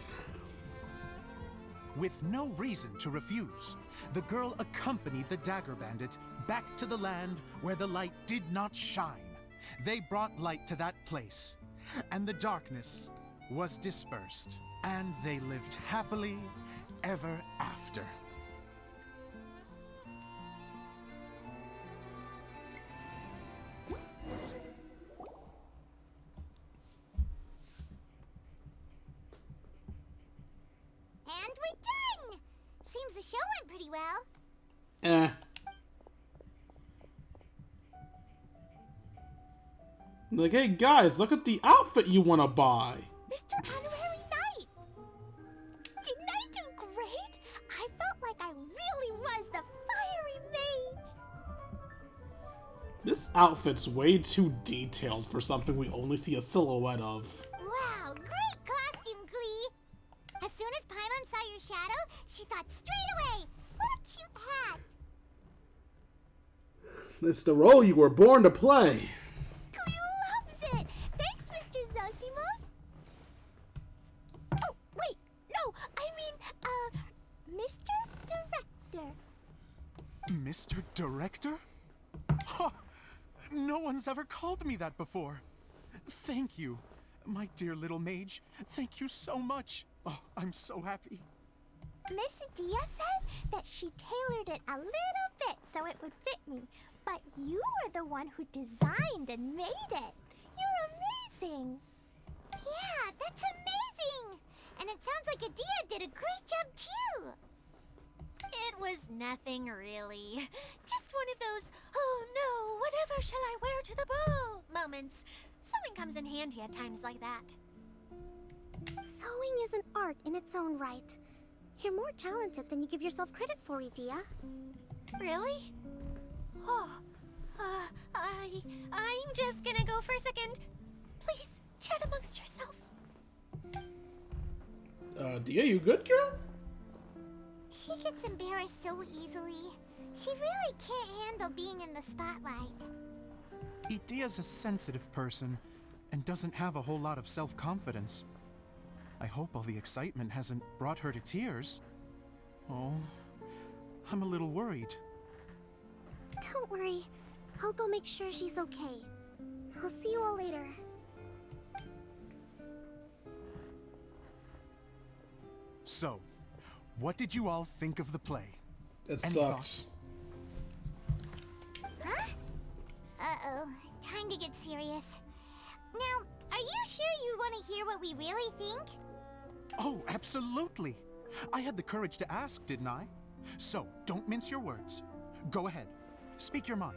With no reason to refuse, the girl accompanied the dagger bandit back to the land where the light did not shine. They brought light to that place, and the darkness was dispersed, and they lived happily ever after. And we're done! Seems the show went pretty well. Eh. Like, hey guys, look at the outfit you want to buy. Mr. Honorary Knight! Didn't I do great? I felt like I really was the fiery mage! This outfit's way too detailed for something we only see a silhouette of. Wow, great costume, Glee! As soon as Paimon saw your shadow, she thought straight away, what a cute hat! It's the role you were born to play. Glee loves it! Thanks, Mr. Zosimos! Oh, wait, no, I mean, Mr. Director. Mr. Director? Ha! No one's ever called me that before. Thank you, my dear little mage. Thank you so much. Oh, I'm so happy. Miss Adia said that she tailored it a little bit so it would fit me, but you were the one who designed and made it. You're amazing. Yeah, that's amazing. And it sounds like Adia did a great job too. It was nothing really. Just one of those, oh no, whatever shall I wear to the ball moments. Sewing comes in handy at times like that. Sewing is an art in its own right. You're more talented than you give yourself credit for, Adia. Really? Oh, I'm just gonna go for a second. Please, chat amongst yourselves. Dia, you good, girl? She gets embarrassed so easily. She really can't handle being in the spotlight. Idia's a sensitive person and doesn't have a whole lot of self-confidence. I hope all the excitement hasn't brought her to tears. Oh, I'm a little worried. Don't worry. I'll go make sure she's okay. I'll see you all later. So, what did you all think of the play? It Any sucks. Huh? Uh-oh. Time to get serious. Now, are you sure you want to hear what we really think? Oh, absolutely. I had the courage to ask, didn't I? So, don't mince your words. Go ahead. Speak your mind.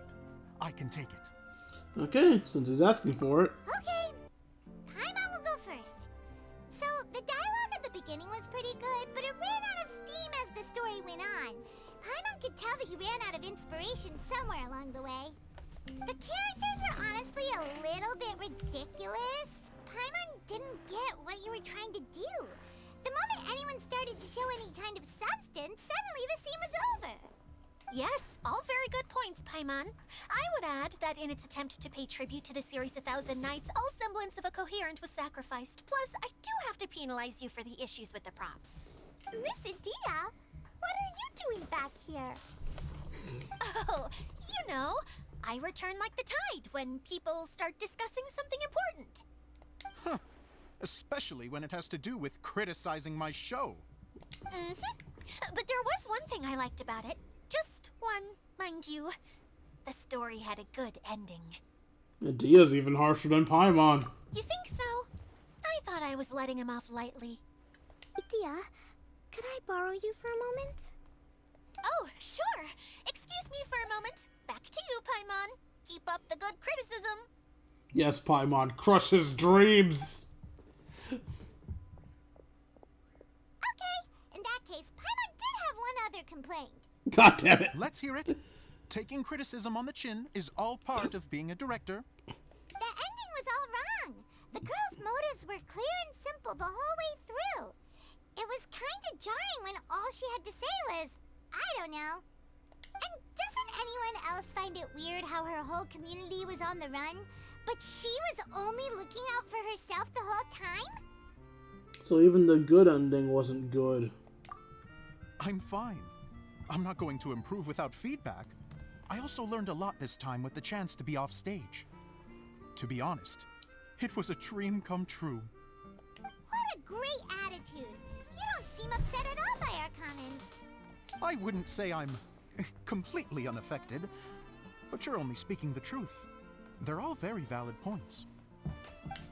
I can take it. Okay, since he's asking for it. Okay. Paimon will go first. So, the dialogue at the beginning was pretty good, but it ran out of steam as the story went on. Paimon could tell that you ran out of inspiration somewhere along the way. The characters were honestly a little bit ridiculous. Paimon didn't get what you were trying to do. The moment anyone started to show any kind of substance, suddenly the scene was over. Yes, all very good points, Paimon. I would add that in its attempt to pay tribute to the series 1,000 Nights, all semblance of a coherent was sacrificed. Plus, I do have to penalize you for the issues with the props. Miss Adia, what are you doing back here? Oh, you know, I return like the tide when people start discussing something important. Huh. Especially when it has to do with criticizing my show. But there was one thing I liked about it. Just one, mind you. The story had a good ending. Dia's even harsher than Paimon. You think so? I thought I was letting him off lightly. Adia, could I borrow you for a moment? Oh, sure. Excuse me for a moment. Back to you, Paimon. Keep up the good criticism. Yes, Paimon, crush his dreams. Okay, explained. God damn it. Let's hear it. Taking criticism on the chin is all part of being a director. The ending was all wrong. The girl's motives were clear and simple the whole way through. It was kind of jarring when all she had to say was, I don't know. And doesn't anyone else find it weird how her whole community was on the run, but she was only looking out for herself the whole time? So even the good ending wasn't good. I'm fine. I'm not going to improve without feedback. I also learned a lot this time with the chance to be off stage. To be honest, it was a dream come true. What a great attitude. You don't seem upset at all by our comments. I wouldn't say I'm completely unaffected, but you're only speaking the truth. They're all very valid points.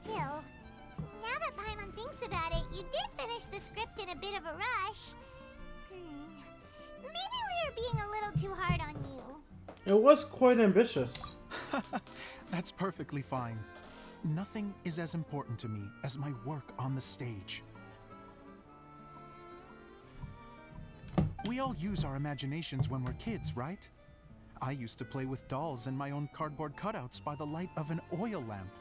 Still, now that Paimon thinks about it, you did finish the script in a bit of a rush. Maybe we were being a little too hard on you. It was quite ambitious. That's perfectly fine. Nothing is as important to me as my work on the stage. We all use our imaginations when we're kids, right? I used to play with dolls and my own cardboard cutouts by the light of an oil lamp.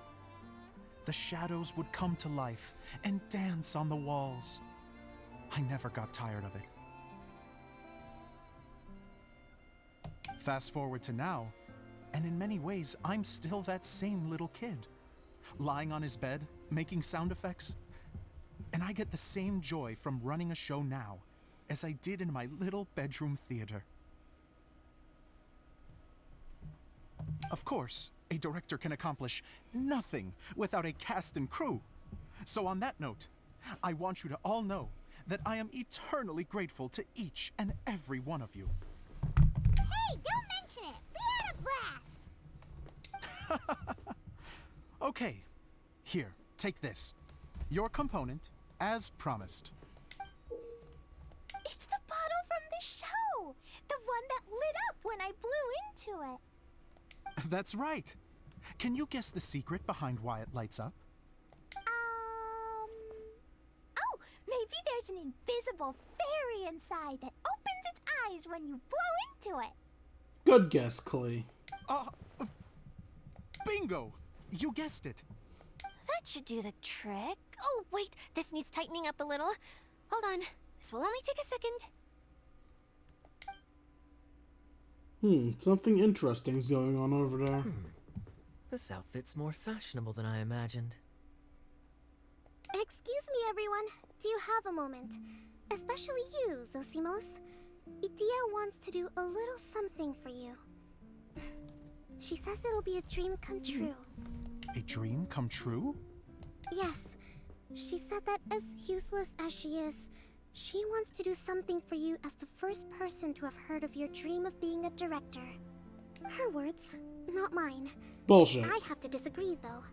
The shadows would come to life and dance on the walls. I never got tired of it. Fast forward to now, and in many ways, I'm still that same little kid. Lying on his bed, making sound effects. And I get the same joy from running a show now as I did in my little bedroom theater. Of course, a director can accomplish nothing without a cast and crew. So on that note, I want you to all know that I am eternally grateful to each and every one of you. Hey, don't mention it. We had a blast. Okay, here, take this. Your component, as promised. It's the bottle from the show. The one that lit up when I blew into it. That's right. Can you guess the secret behind why it lights up? Oh, maybe there's an invisible fairy inside that opens its eyes when you blow into it. Good guess, Klee. Bingo! You guessed it. That should do the trick. Oh, wait, this needs tightening up a little. Hold on, this will only take a second. Something interesting's going on over there. This outfit's more fashionable than I imagined. Excuse me, everyone. Do you have a moment? Especially you, Zosimos. Idia wants to do a little something for you. She says it'll be a dream come true. A dream come true? Yes. She said that as useless as she is, she wants to do something for you as the first person to have heard of your dream of being a director. Her words, not mine. Bullshit. I have to disagree, though.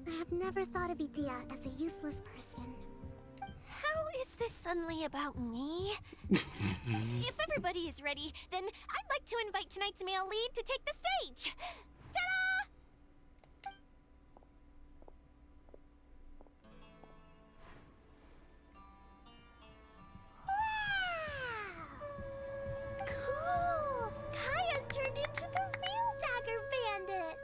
I have never thought of Idia as a useless person. How is this suddenly about me? If everybody is ready, then I'd like to invite tonight's male lead to take the stage. Ta-da! Wow! Cool! Kaya's turned into the real Dagger Bandit!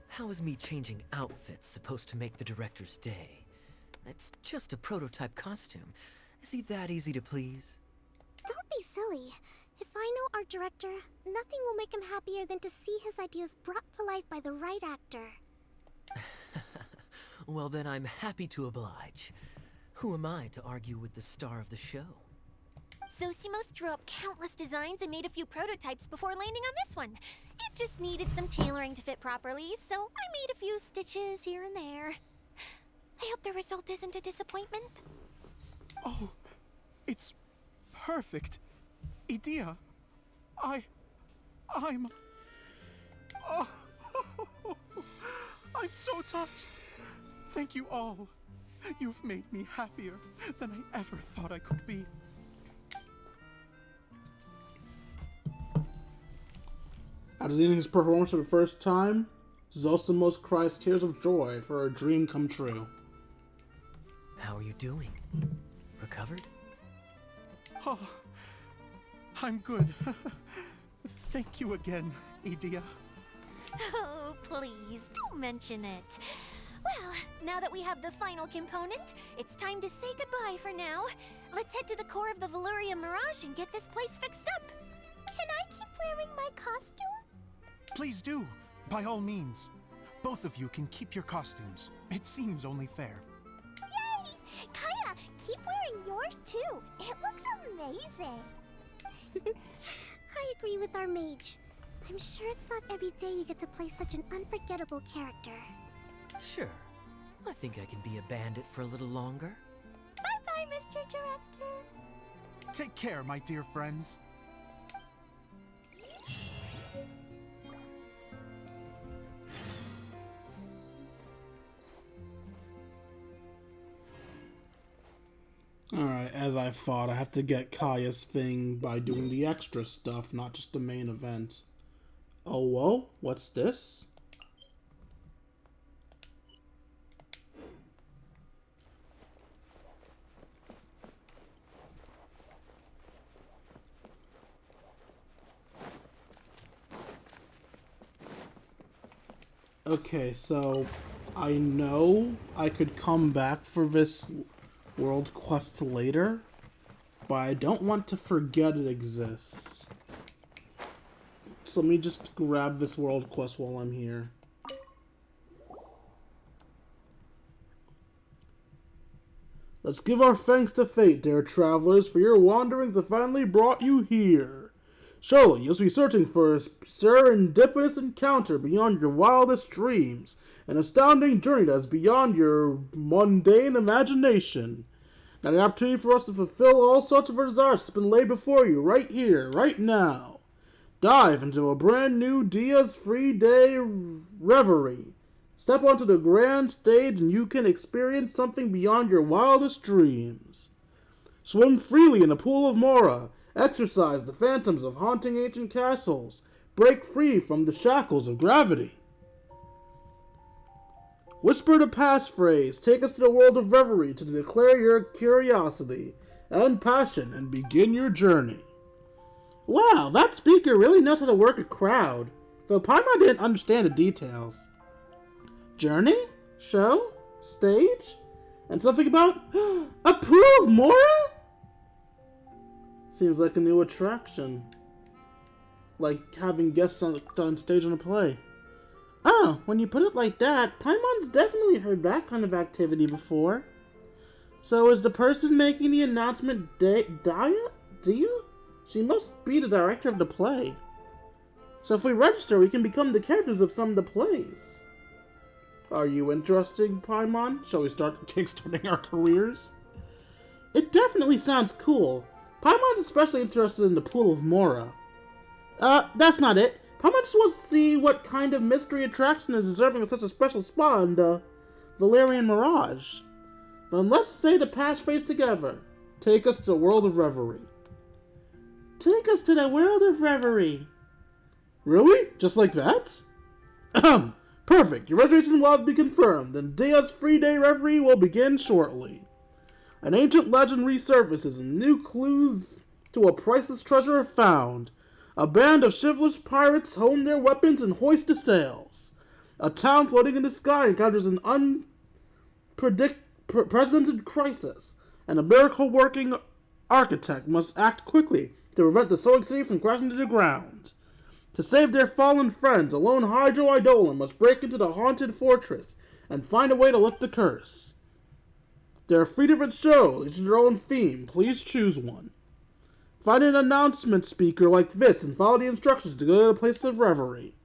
How is me changing outfits supposed to make the director's day? It's just a prototype costume. Is he that easy to please? Don't be silly. If I know our director, nothing will make him happier than to see his ideas brought to life by the right actor. Well, then I'm happy to oblige. Who am I to argue with the star of the show? Zosimos drew up countless designs and made a few prototypes before landing on this one. It just needed some tailoring to fit properly, so I made a few stitches here and there. I hope the result isn't a disappointment. Oh, it's perfect. Idia, I'm... Oh, I'm so touched. Thank you all. You've made me happier than I ever thought I could be. After seeing his performance for the first time, Zosimos cries tears of joy for a dream come true. How are you doing? Recovered? Oh, I'm good. Thank you again, Edea. Oh, please, don't mention it. Well, now that we have the final component, it's time to say goodbye for now. Let's head to the core of the Valyria Mirage and get this place fixed up. Can I keep wearing my costume? Please do, by all means. Both of you can keep your costumes. It seems only fair. Yay! Kaya, keep wearing yours too. It looks amazing. I agree with our mage. I'm sure it's not every day you get to play such an unforgettable character. Sure. I think I can be a bandit for a little longer. Bye-bye, Mr. Director. Take care, my dear friends. Alright, as I thought, I have to get Kaya's thing by doing the extra stuff, not just the main event. Oh, whoa, what's this? Okay, so I know I could come back for this world quest later, but I don't want to forget it exists. So let me just grab this world quest while I'm here. Let's give our thanks to fate, dear travelers, for your wanderings have finally brought you here. Surely you'll be searching for a serendipitous encounter beyond your wildest dreams, an astounding journey that's beyond your mundane imagination. Now the opportunity for us to fulfill all sorts of our desires has been laid before you, right here, right now. Dive into a brand new Dia's Free Day reverie. Step onto the grand stage and you can experience something beyond your wildest dreams. Swim freely in the pool of Mora. Exorcise the phantoms of haunting ancient castles. Break free from the shackles of gravity. Whisper the passphrase. Take us to the world of reverie to declare your curiosity and passion and begin your journey. Wow, that speaker really knows how to work a crowd. Though Paimon didn't understand the details. Journey? Show? Stage? And something about a pool of Mora? Seems like a new attraction. Like having guests on stage on a play. Oh, when you put it like that, Paimon's definitely heard that kind of activity before. So is the person making the announcement Dia? She must be the director of the play. So if we register, we can become the characters of some of the plays. Are you interested, Paimon? Shall we start kickstarting our careers? It definitely sounds cool. Paimon's especially interested in the Pool of Mora. That's not it. Paimon just wants to see what kind of mystery attraction is deserving of such a special spot in the Valyrian Mirage. But let's say the passphrase together. Take us to the world of reverie. Take us to the world of reverie. Really? Just like that? Perfect. Your reservation will be confirmed, and Dia's Free Day reverie will begin shortly. An ancient legend resurfaces, and new clues to a priceless treasure are found. A band of chivalrous pirates hone their weapons and hoist the sails. A town floating in the sky encounters an unprecedented crisis, and a miracle-working architect must act quickly to prevent the soaring city from crashing to the ground. To save their fallen friends, a lone Hydro Eidolon must break into the haunted fortress and find a way to lift the curse. There are 3 different shows, each with their own theme. Please choose one. Find an announcement speaker like this and follow the instructions to go to the place of reverie.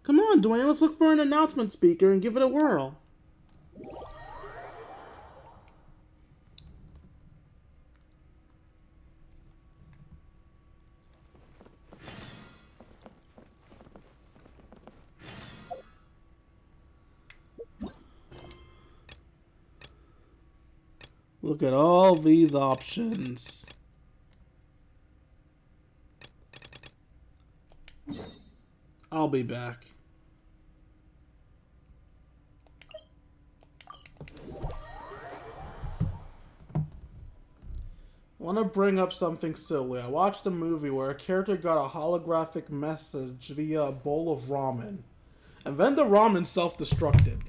Come on, Dwayne, let's look for an announcement speaker and give it a whirl. Look at all these options. I'll be back. I want to bring up something silly. I watched a movie where a character got a holographic message via a bowl of ramen. And then the ramen self-destructed.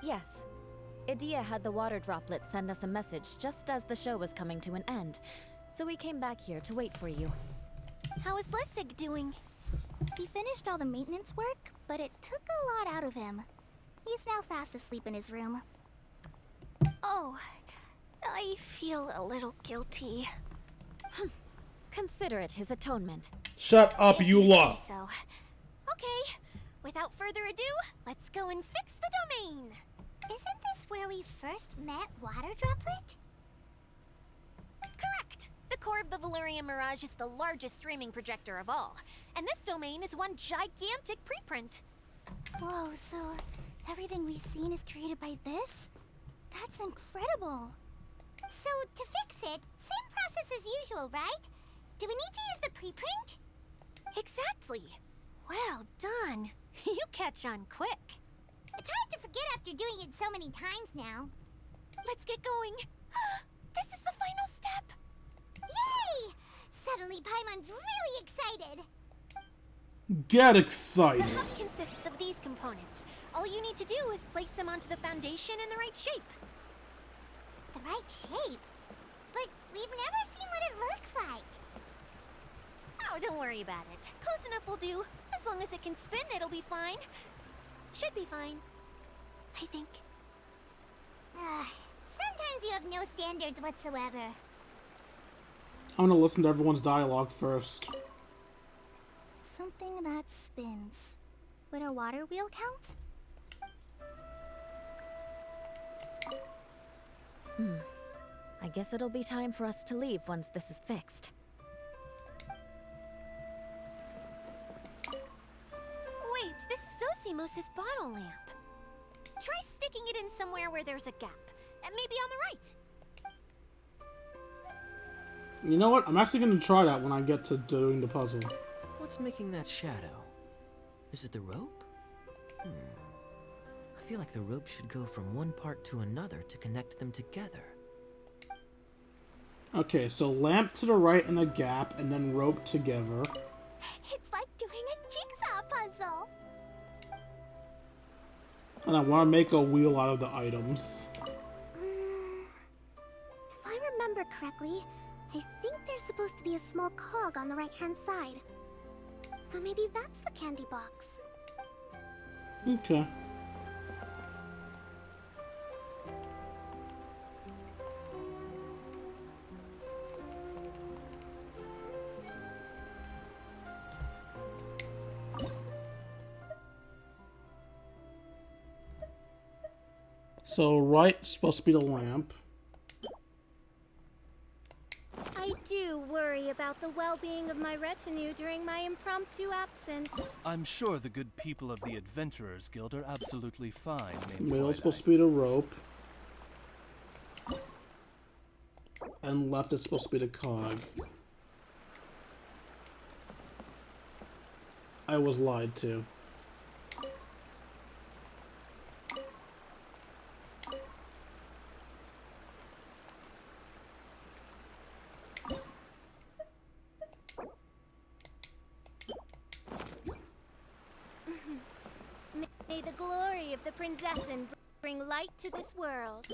Yes. Idea had the water droplet send us a message just as the show was coming to an end, so we came back here to wait for you. How is Lessig doing? He finished all the maintenance work, but it took a lot out of him. He's now fast asleep in his room. Oh, I feel a little guilty. Consider it his atonement. Shut up, If you say lot. so. Okay, without further ado, let's go and fix the domain. Isn't this where we first met Water Droplet? Correct. The core of the Valerian Mirage is the largest streaming projector of all, and this domain is one gigantic preprint. Whoa, so everything we've seen is created by this? That's incredible. So, to fix it, same process as usual, right? Do we need to use the preprint? Exactly. Well done. You catch on quick. It's hard to forget after doing it so many times now. Let's get going. This is the final step. Yay! Suddenly Paimon's really excited. Get The excited. hub consists of these components. All you need to do is place them onto the foundation in the right shape. The right shape? But we've never seen what it looks like. Oh, don't worry about it. Close enough will do. As long as it can spin, it'll be fine. Should be fine. I think. Sometimes you have no standards whatsoever. I'm gonna listen to everyone's dialogue first. Something that spins. Would a water wheel count? I guess it'll be time for us to leave once this is fixed. Wait, this is Zosimos' bottle lamp. Try sticking it in somewhere where there's a gap. Maybe on the right. You know what? I'm actually gonna try that when I get to doing the puzzle. What's making that shadow? Is it the rope? I feel like the rope should go from one part to another to connect them together. Okay, so lamp to the right in a gap, and then rope together. It's like doing a jigsaw puzzle. And I want to make a wheel out of the items. If I remember correctly, I think there's supposed to be a small cog on the right-hand side. So maybe that's the candy box. Okay. So right's supposed to be the lamp. I do worry about the well-being of my retinue during my impromptu absence. I'm sure the good people of the Adventurers Guild are absolutely fine, named Middle's Twilight. supposed to be the rope. And left is supposed to be the cog. I was lied to. May the glory of the Prinzessin bring light to this world.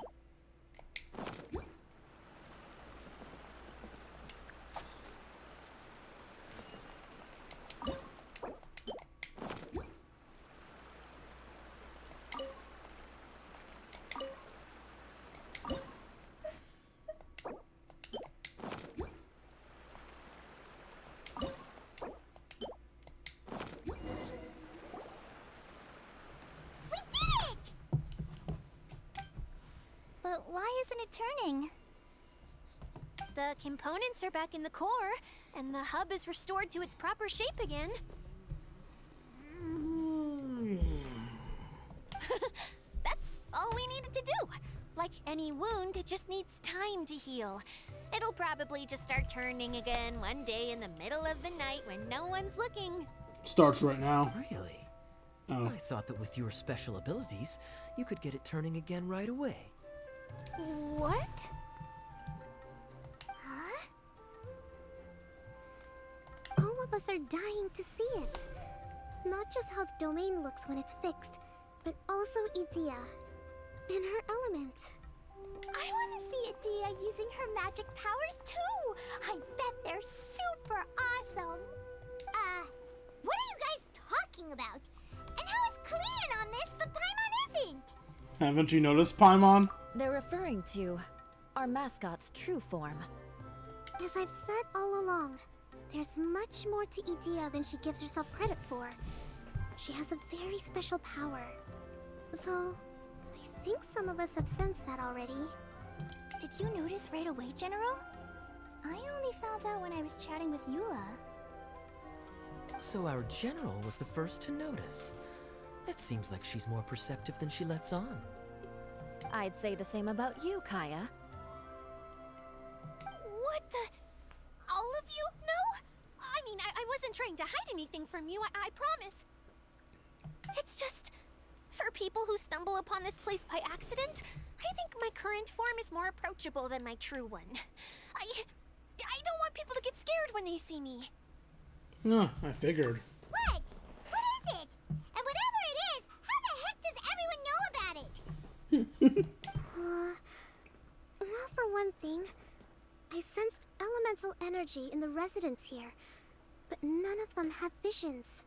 But why isn't it turning? The components are back in the core, and the hub is restored to its proper shape again. That's all we needed to do. Like any wound, it just needs time to heal. It'll probably just start turning again one day in the middle of the night when no one's looking. Starts right now. Really? Oh. I thought that with your special abilities, you could get it turning again right away. What? Huh? All of us are dying to see it. Not just how the domain looks when it's fixed, but also Edea and her element. I want to see Edea using her magic powers too. I bet they're super awesome. What are you guys talking about? And how is Kleon on this, but Paimon isn't? Haven't you noticed, Paimon? They're referring to our mascot's true form. As I've said all along, there's much more to Edea than she gives herself credit for. She has a very special power. Though, I think some of us have sensed that already. Did you notice right away, General? I only found out when I was chatting with Eula. So our general was the first to notice. It seems like she's more perceptive than she lets on. I'd say the same about you, Kaya. What the? All of you? No? I mean, I wasn't trying to hide anything from you, I promise. It's just, for people who stumble upon this place by accident, I think my current form is more approachable than my true one. I don't want people to get scared when they see me. No, I figured. What? What is it? And whatever it is, how the heck does everyone know about it? Well, for one thing, I sensed elemental energy in the residents here, but none of them have visions.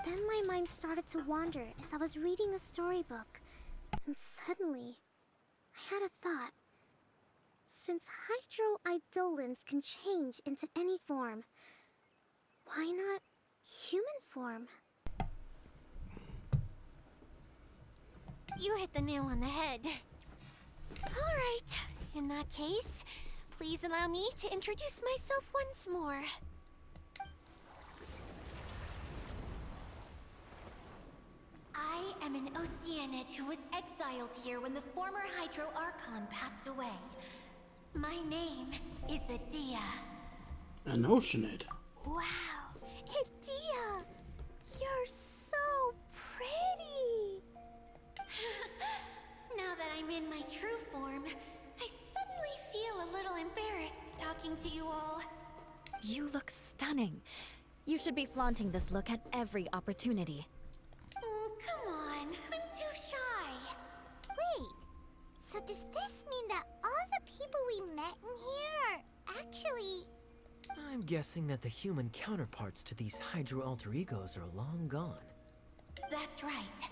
Then my mind started to wander as I was reading a storybook, and suddenly, I had a thought. Since hydro-eidolons can change into any form, why not human form? You hit the nail on the head. Alright, in that case, please allow me to introduce myself once more. I am an Oceanid who was exiled here when the former Hydro Archon passed away. My name is Edea. An Oceanid. Wow, Edea! You're so pretty! Now that I'm in my true form, I suddenly feel a little embarrassed talking to you all. You look stunning. You should be flaunting this look at every opportunity. Oh, come on. I'm too shy. Wait, so does this mean that all the people we met in here are actually... I'm guessing that the human counterparts to these Hydro alter egos are long gone. That's right.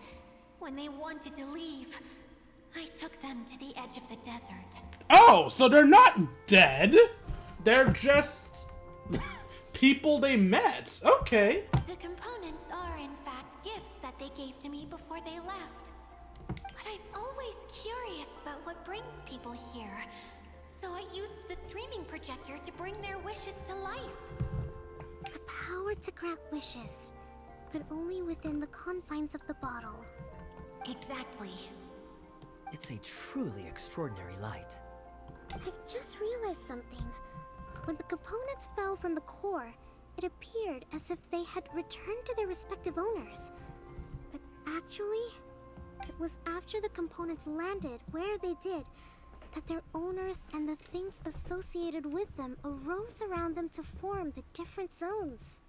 When they wanted to leave, I took them to the edge of the desert. Oh, so they're not dead. They're just people they met. Okay. The components are, in fact, gifts that they gave to me before they left. But I'm always curious about what brings people here. So I used the streaming projector to bring their wishes to life. The power to grant wishes, but only within the confines of the bottle. Exactly. It's a truly extraordinary light. I've just realized something. When the components fell from the core, it appeared as if they had returned to their respective owners. But actually, it was after the components landed where they did that their owners and the things associated with them arose around them to form the different zones.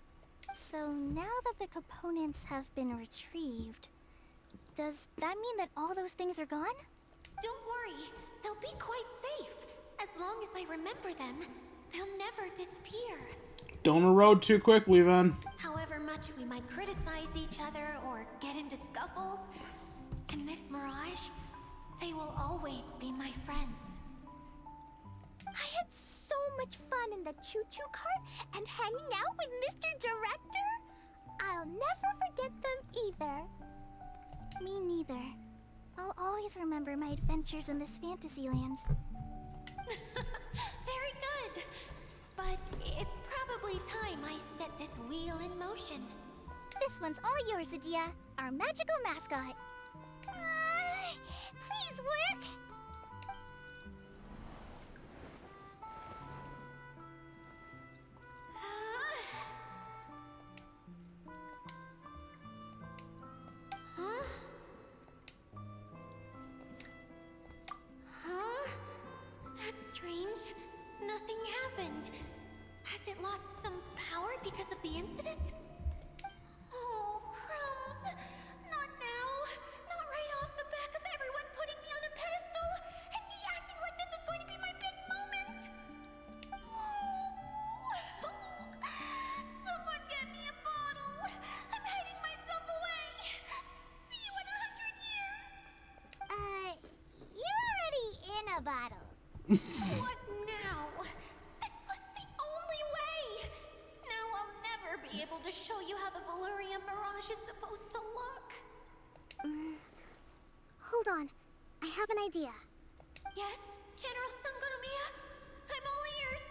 So now that the components have been retrieved, does that mean that all those things are gone? Don't worry, they'll be quite safe. As long as I remember them, they'll never disappear. Don't erode too quickly, then. However much we might criticize each other or get into scuffles, in this mirage, they will always be my friends. I had so much fun in the choo-choo cart and hanging out with Mr. Director. I'll never forget them either. Me neither. I'll always remember my adventures in this fantasy land. Very good. But it's probably time I set this wheel in motion. This one's all yours, Adia, our magical mascot. Please work! Huh? Huh? That's strange. Nothing happened. Has it lost some power because of the incident? Oh, crumbs. Not now. Not right off the back of everyone putting me on a pedestal and me acting like this is going to be my big moment. Oh. Someone get me a bottle. I'm hiding myself away. See you in 100 years. You're already in a bottle. What now? This was the only way. Now I'll never be able to show you how the Valyria Mirage is supposed to look. Hold on. I have an idea. Yes, General Sangonomiya? I'm all ears.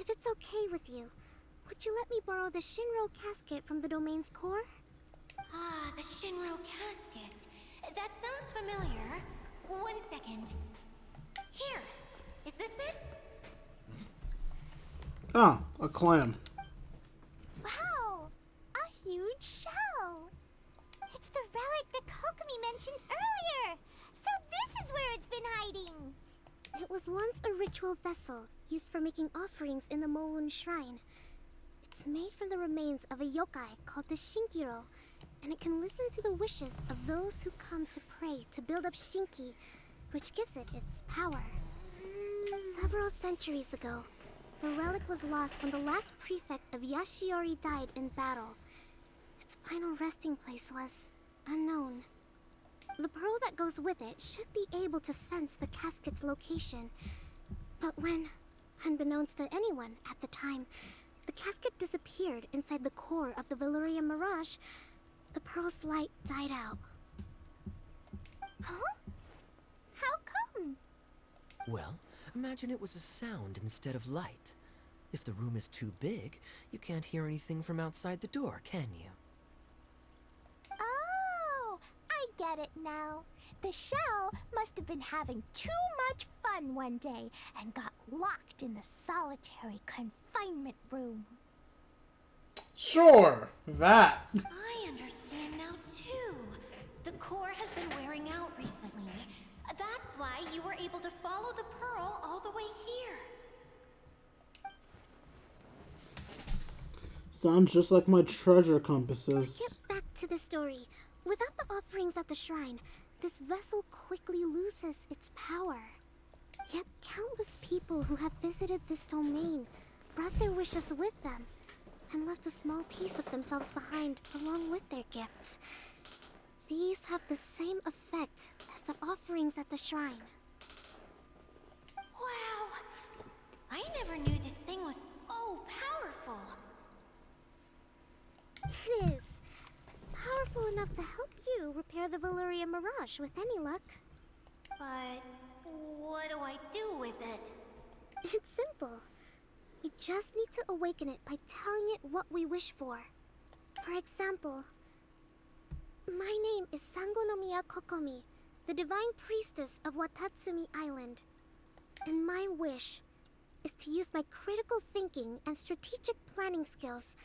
If it's okay with you, would you let me borrow the Shinro casket from the domain's core? Ah, the Shinro casket. That sounds familiar. 1 second. Here. Is this it? Ah, a clam. Wow! A huge shell! It's the relic that Kokomi mentioned earlier. So this is where it's been hiding. It was once a ritual vessel used for making offerings in the Moun Shrine. It's made from the remains of a yokai called the Shinkiro, and it can listen to the wishes of those who come to pray to build up Shinki, which gives it its power. Several centuries ago, the relic was lost when the last prefect of Yashiori died in battle. Its final resting place was unknown. The pearl that goes with it should be able to sense the casket's location. But when, unbeknownst to anyone at the time, the casket disappeared inside the core of the Valyria Mirage, the pearl's light died out. Huh? How come? Well, imagine it was a sound instead of light. If the room is too big, you can't hear anything from outside the door, can you? Oh, I get it now. The shell must have been having too much fun one day and got locked in the solitary confinement room. Sure, that. I understand now, too. The core has been wearing out recently. That's why you were able to follow the pearl all the way here. Sounds just like my treasure compasses. Get back to the story. Without the offerings at the shrine, this vessel quickly loses its power. Yet countless people who have visited this domain brought their wishes with them and left a small piece of themselves behind along with their gifts. These have the same effect as the offerings at the shrine. Wow! I never knew this thing was so powerful. It is. Powerful enough to help you repair the Valyria Mirage with any luck. But what do I do with it? It's simple. We just need to awaken it by telling it what we wish for. For example, my name is Sangonomiya Kokomi, the divine priestess of Watatsumi Island. And my wish is to use my critical thinking and strategic planning skills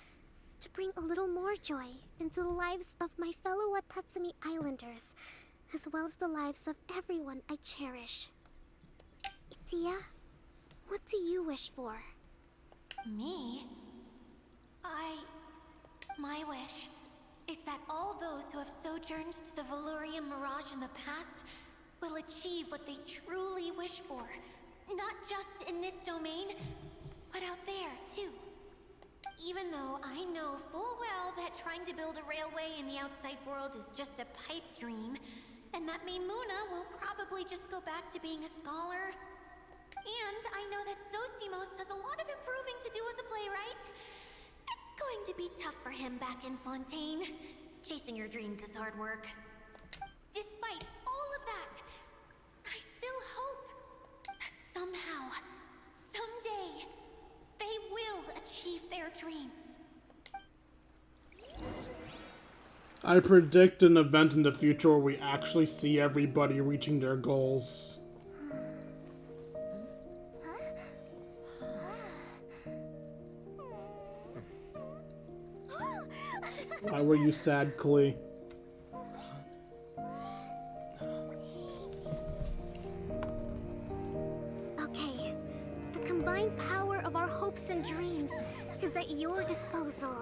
to bring a little more joy into the lives of my fellow Watatsumi Islanders, as well as the lives of everyone I cherish. Itia, what do you wish for? Me? My wish is that all those who have sojourned to the Valurian Mirage in the past will achieve what they truly wish for. Not just in this domain, but out there, too. Even though I know full well that trying to build a railway in the outside world is just a pipe dream, and that Mimuna will probably just go back to being a scholar. And I know that Zosimos has a lot of improving to do as a playwright. It's going to be tough for him back in Fontaine. Chasing your dreams is hard work. Despite all of that, I still hope that somehow, someday, they will achieve their dreams. I predict an event in the future where we actually see everybody reaching their goals. Why were you sad, Klee? Okay, the combined power of our hopes and dreams is at your disposal.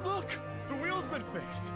Look! The wheel's been fixed!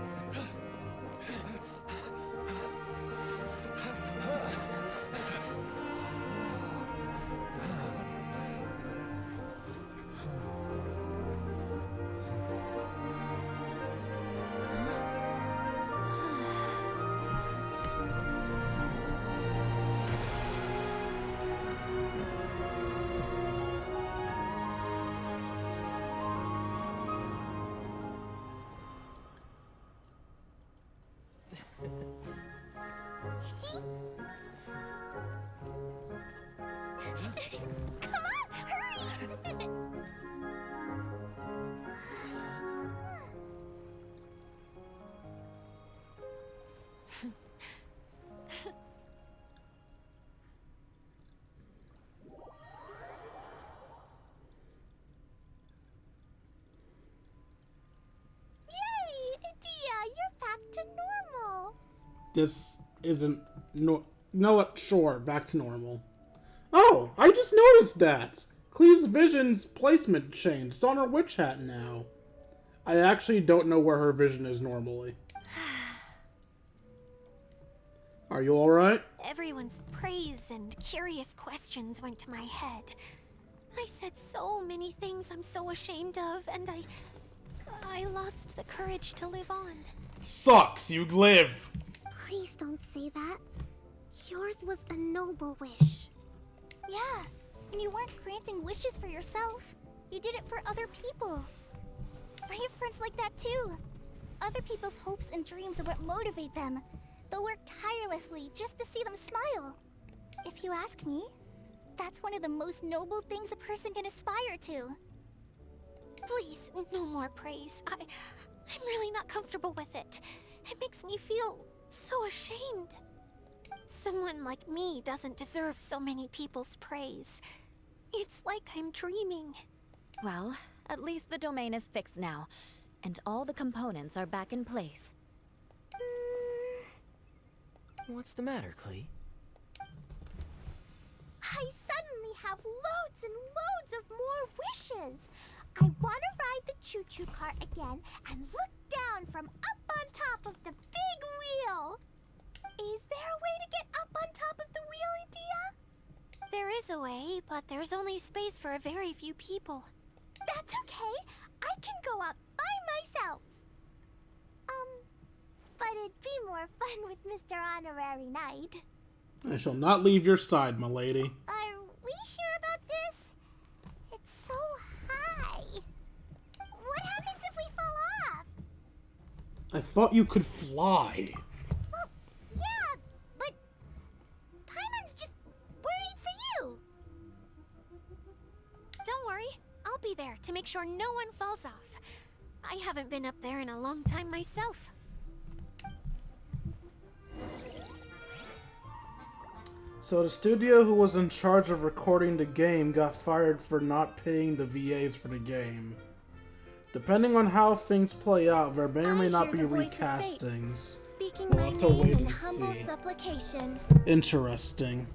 Come on, hurry! Yay! Itia, you're back to normal! This isn't sure, back to normal. Oh, I just noticed that! Klee's vision's placement changed. It's on her witch hat now. I actually don't know where her vision is normally. Are you alright? Everyone's praise and curious questions went to my head. I said so many things I'm so ashamed of, and I lost the courage to live on. Sucks, you'd live! Please don't say that. Yours was a noble wish. Yeah, and you weren't granting wishes for yourself. You did it for other people. I have friends like that too. Other people's hopes and dreams are what motivate them. They'll work tirelessly just to see them smile. If you ask me, that's one of the most noble things a person can aspire to. Please, no more praise. I'm really not comfortable with it. It makes me feel so ashamed. Someone like me doesn't deserve so many people's praise. It's like I'm dreaming. Well, at least the domain is fixed now, and all the components are back in place. What's the matter, Klee? I suddenly have loads and loads of more wishes. I want to ride the choo-choo cart again and look down from up on top of the big wheel. Is there a way to get up on top of the wheel, Itia? There is a way, but there's only space for a very few people. That's okay. I can go up by myself. But it'd be more fun with Mr. Honorary Knight. I shall not leave your side, milady. Are we sure about this? It's so high. What happens if we fall off? I thought you could fly. Well, yeah, but Paimon's just worried for you. Don't worry, I'll be there to make sure no one falls off. I haven't been up there in a long time myself. So the studio who was in charge of recording the game got fired for not paying the VAs for the game. Depending on how things play out, there may or may not be recastings. Speaking We'll my have to name wait in and humble see. supplication. Interesting.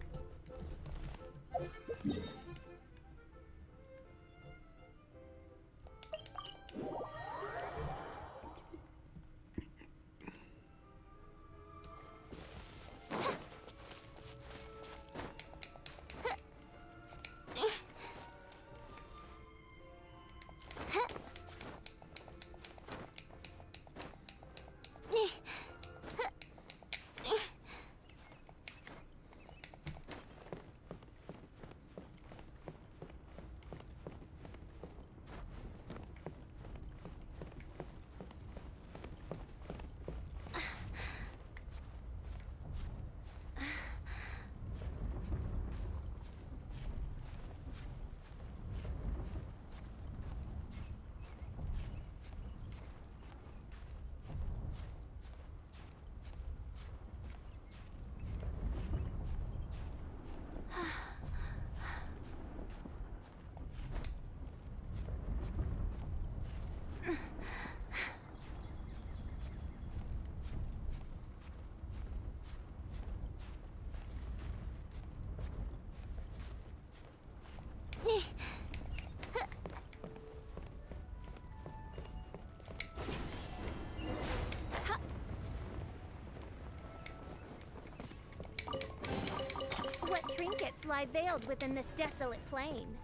What trinkets lie veiled within this desolate plain?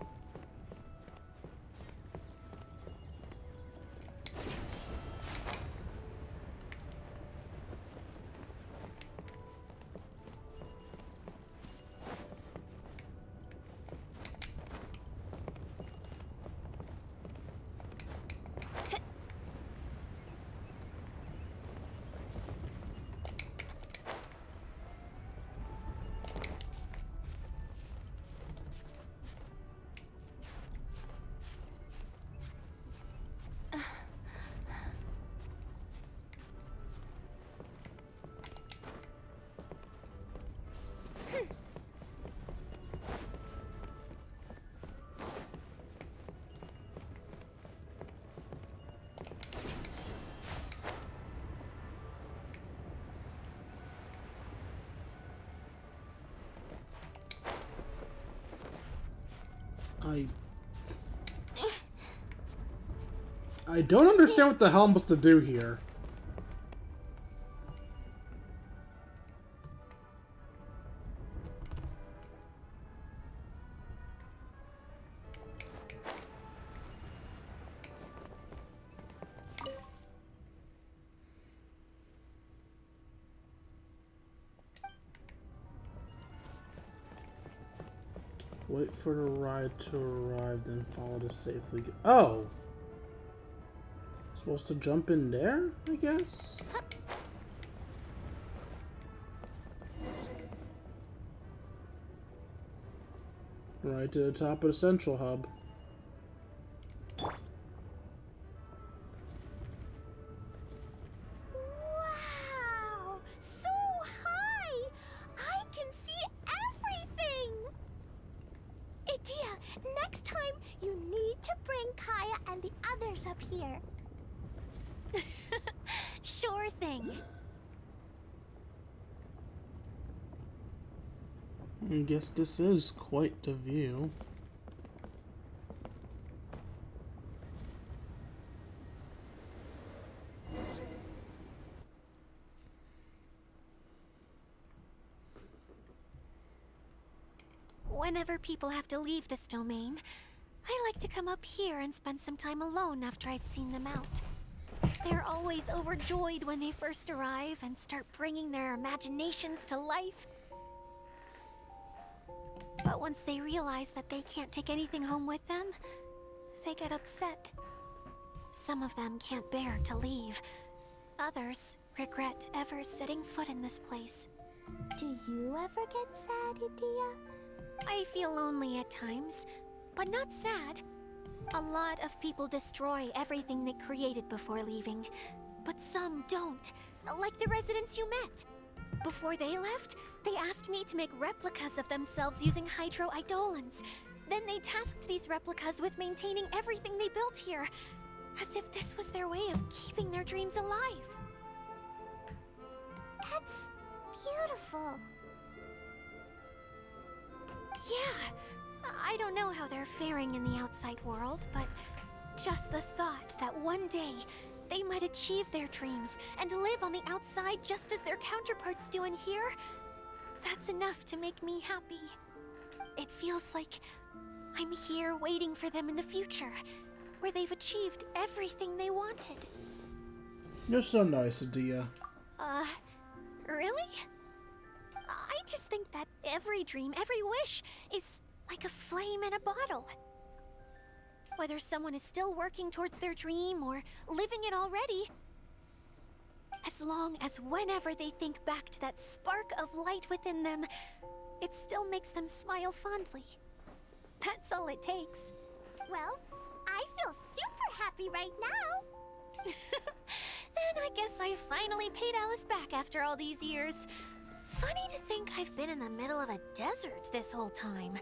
I don't understand what the hell I'm supposed to do here. Wait for the ride to arrive, then follow to safely get... Oh! Supposed to jump in there, I guess? Right to the top of the central hub. Wow! So high! I can see everything! Idia, next time you need to bring Kaya and the others up here. Sure thing. I guess this is quite the view. Whenever people have to leave this domain, I like to come up here and spend some time alone after I've seen them out. They're always overjoyed when they first arrive and start bringing their imaginations to life. But once they realize that they can't take anything home with them, they get upset. Some of them can't bear to leave. Others regret ever setting foot in this place. Do you ever get sad, Idia? I feel lonely at times, but not sad. A lot of people destroy everything they created before leaving, but some don't, like the residents you met. Before they left, they asked me to make replicas of themselves using hydro-eidolons. Then they tasked these replicas with maintaining everything they built here, as if this was their way of keeping their dreams alive. That's beautiful. Yeah, I don't know how they're faring in the outside world, but just the thought that one day they might achieve their dreams and live on the outside just as their counterparts do in here, that's enough to make me happy. It feels like I'm here waiting for them in the future, where they've achieved everything they wanted. You're so nice, Adia. Really? I just think that every dream, every wish, is like a flame in a bottle. Whether someone is still working towards their dream or living it already, as long as whenever they think back to that spark of light within them, it still makes them smile fondly. That's all it takes. Well, I feel super happy right now. Then I guess I finally paid Alice back after all these years. Funny to think I've been in the middle of a desert this whole time.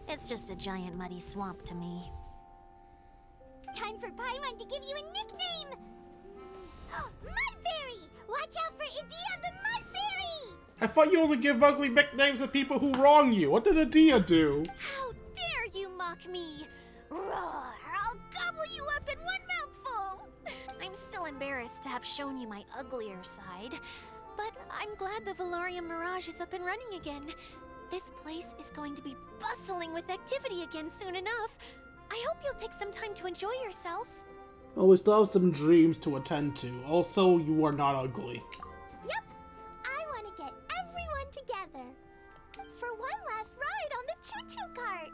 It's just a giant muddy swamp to me. Time for Paimon to give you a nickname! Mud Fairy! Watch out for Idia the Mud Fairy! I thought you only give ugly nicknames to people who wrong you. What did Adia do? How dare you mock me! Roar! I'll gobble you up in one mouthful! I'm still embarrassed to have shown you my uglier side, but I'm glad the Valorium Mirage is up and running again. This place is going to be bustling with activity again soon enough. I hope you'll take some time to enjoy yourselves. Oh, we still have some dreams to attend to. Also, you are not ugly. Yep! I want to get everyone together for one last ride on the choo-choo cart.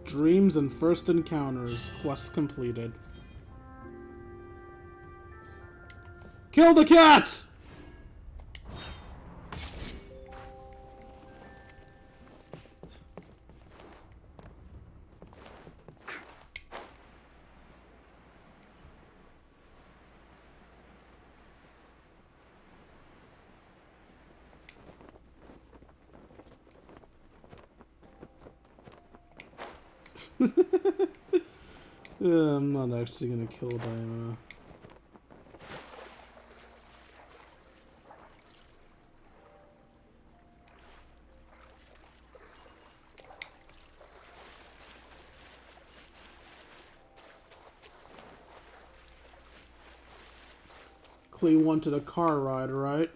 Dreams and first encounters. Quest completed. Kill the cat! I'm not actually gonna kill Diana. Clee wanted a car ride, right?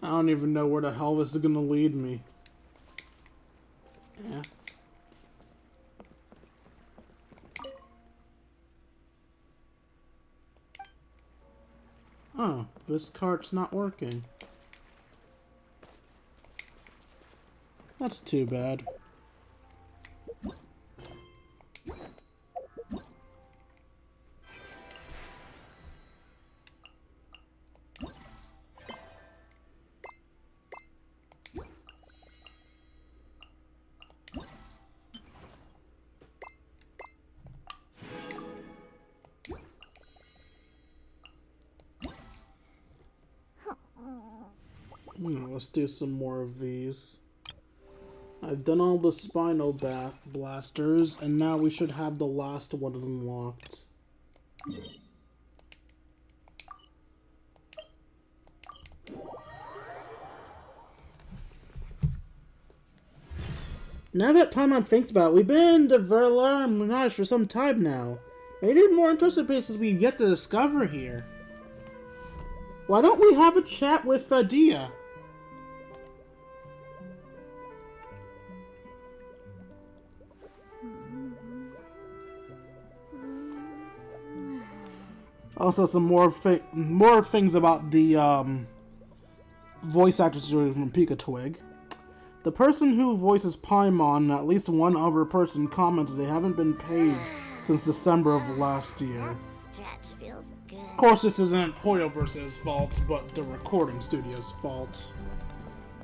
I don't even know where the hell this is gonna lead me. Yeah. Oh, this cart's not working. That's too bad. Let's do some more of these. I've done all the spinal blasters, and now we should have the last one unlocked. Now that Paimon thinks about it, we've been in the Valorium Mirage for some time now. Maybe more interesting places we've yet to discover here. Why don't we have a chat with Dia? Also, some more things about the voice actor situation from Pika Twig. The person who voices Paimon and at least one other person commented they haven't been paid since December of last year. Stretch feels good. Of course, this isn't Hoyoverse's fault, but the recording studio's fault.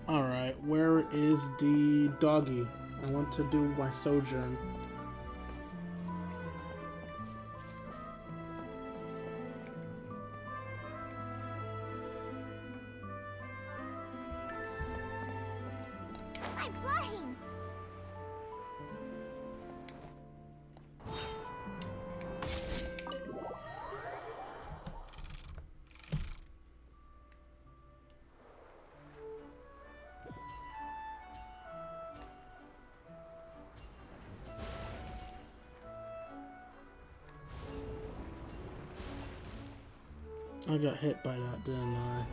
Alright, where is the doggy? I want to do my sojourn. I'm flying. I got hit by that, didn't I?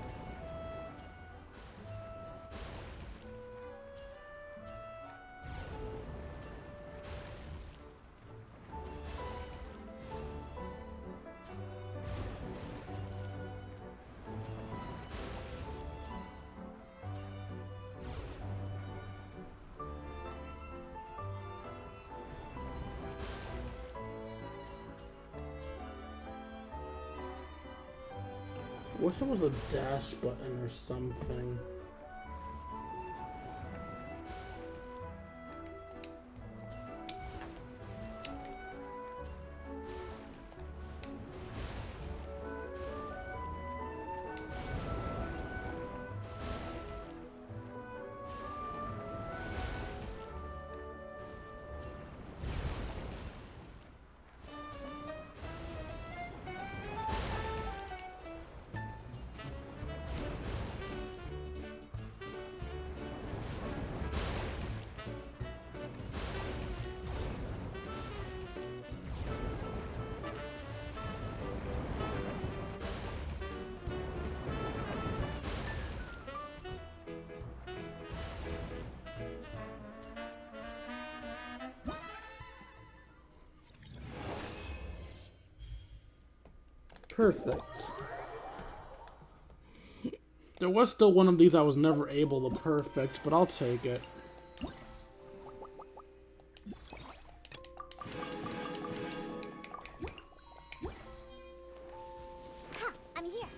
Wish there was a dash button or something. Perfect. There was still one of these I was never able to perfect, but I'll take it. Ha, I'm here.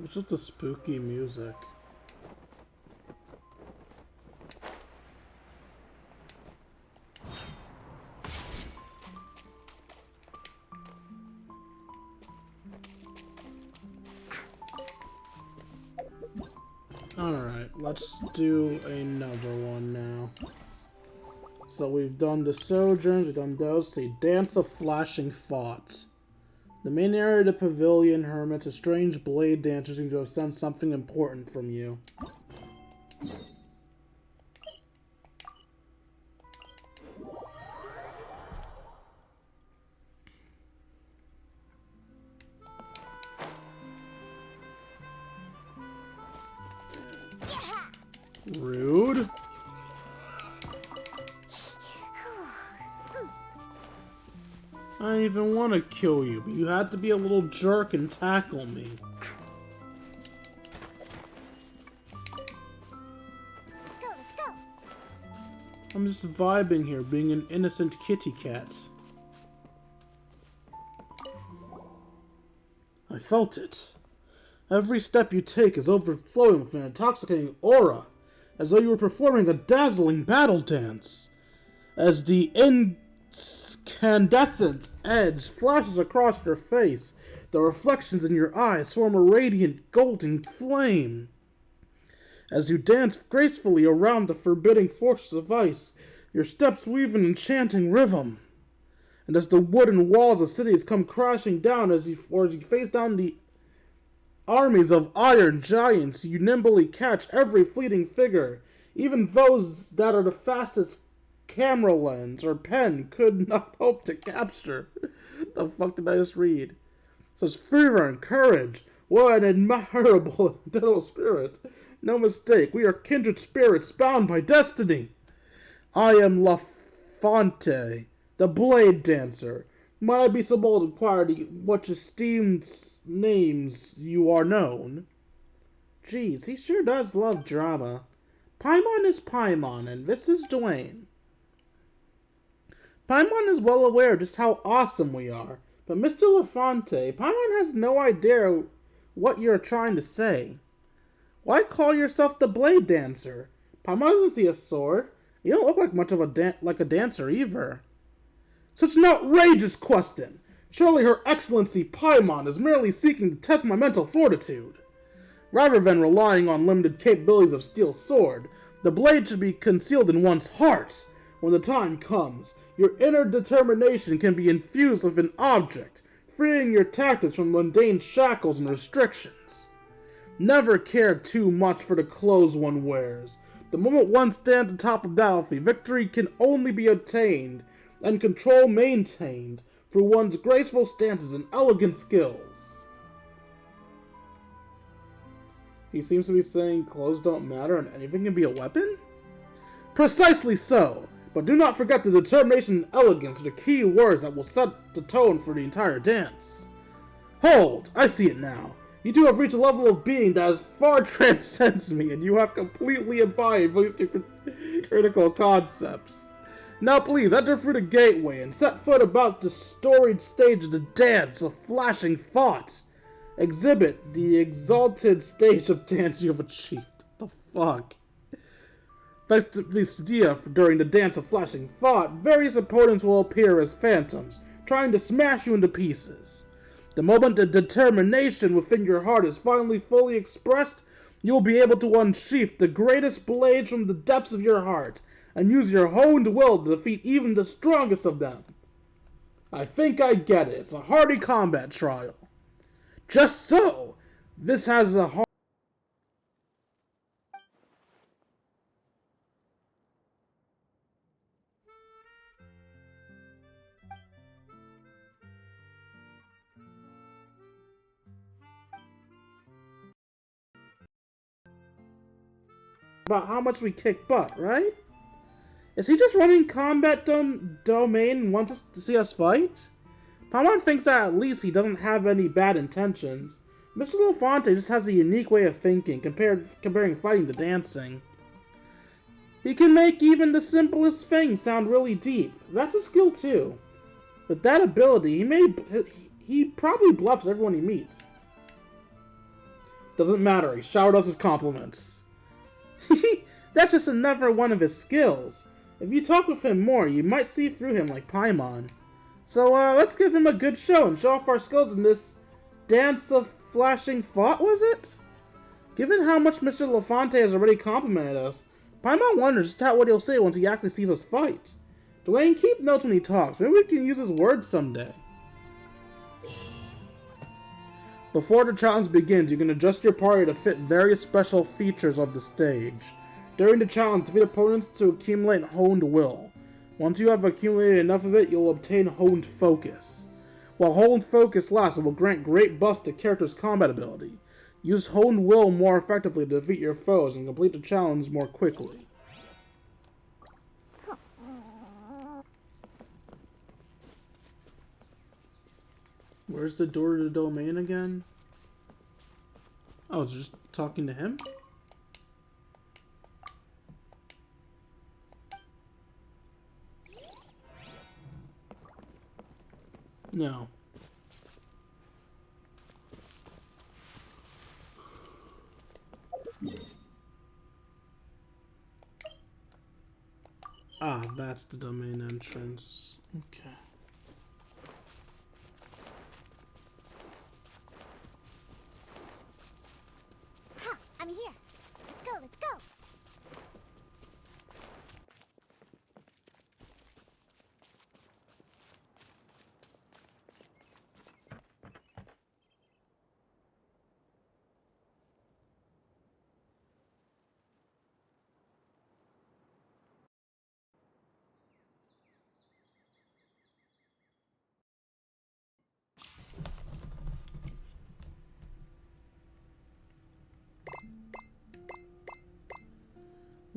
It's just the spooky music. Alright, let's do another one now. So we've done the sojourns, we've done those. See, Dance of Flashing Thoughts. The main area of the pavilion, hermits, a strange blade dancer seems to have sensed something important from you. Rude. I didn't even want to kill you, but you had to be a little jerk and tackle me. Let's go, let's go. I'm just vibing here, being an innocent kitty cat. I felt it. Every step you take is overflowing with an intoxicating aura. as though you were performing a dazzling battle dance. As the incandescent edge flashes across your face, the reflections in your eyes form a radiant golden flame. As you dance gracefully around the forbidding forces of ice, your steps weave an enchanting rhythm. And as the wooden walls of cities come crashing down as you face down the armies of iron giants, you nimbly catch every fleeting figure, even those that are the fastest camera lens or pen could not hope to capture. The fuck did I just read? It says fever and courage. What an admirable little spirit. No mistake, we are kindred spirits bound by destiny. I am La Fonte, the Blade Dancer. Might I be so bold to inquire to what esteemed names you are known? Geez, he sure does love drama. Paimon is Paimon, and this is Dwayne. Paimon is well aware just how awesome we are, but Mr. LaFonte, Paimon has no idea what you're trying to say. Why call yourself the Blade Dancer? Paimon doesn't see a sword. You don't look like much of a dancer either. Such an outrageous question! Surely Her Excellency Paimon is merely seeking to test my mental fortitude. Rather than relying on limited capabilities of steel sword, the blade should be concealed in one's heart. When the time comes, your inner determination can be infused with an object, freeing your tactics from mundane shackles and restrictions. Never care too much for the clothes one wears. The moment one stands atop the battlefield, victory can only be obtained and control maintained through one's graceful stances and elegant skills. He seems to be saying clothes don't matter and anything can be a weapon? Precisely so, but do not forget the determination and elegance are the key words that will set the tone for the entire dance. Hold! I see it now. You two have reached a level of being that as far transcends me, and you have completely imbibed these two critical concepts. Now please, enter through the gateway and set foot about the storied stage of the dance of flashing thoughts. Exhibit the exalted stage of dance you have achieved. The fuck? Thanks to this idea, during the dance of flashing thought, various opponents will appear as phantoms, trying to smash you into pieces. The moment the determination within your heart is finally fully expressed, you will be able to unsheath the greatest blades from the depths of your heart, and use your honed will to defeat even the strongest of them. I think I get it. It's a hardy combat trial. Just so, this has a hard... about how much we kick butt, right? Is he just running combat domain and wants us to see us fight? Paimon thinks that at least he doesn't have any bad intentions. Mr. LaFonte just has a unique way of thinking, comparing fighting to dancing. He can make even the simplest things sound really deep. That's a skill too. With that ability, he probably bluffs everyone he meets. Doesn't matter, he showered us with compliments. That's just another one of his skills. If you talk with him more, you might see through him like Paimon. So let's give him a good show and show off our skills in this dance of flashing thought, was it? Given how much Mr. LaFonte has already complimented us, Paimon wonders just what he'll say once he actually sees us fight. Dwayne, keep notes when he talks. Maybe we can use his words someday. Before the challenge begins, you can adjust your party to fit various special features of the stage. During the challenge, defeat opponents to accumulate honed will. Once you have accumulated enough of it, you'll obtain honed focus. While honed focus lasts, it will grant great buffs to character's combat ability. Use honed will more effectively to defeat your foes and complete the challenge more quickly. Where's the door to the domain again? Oh, it's just talking to him? No. Ah, that's the domain entrance. Okay. Ha! I'm here. Let's go, let's go.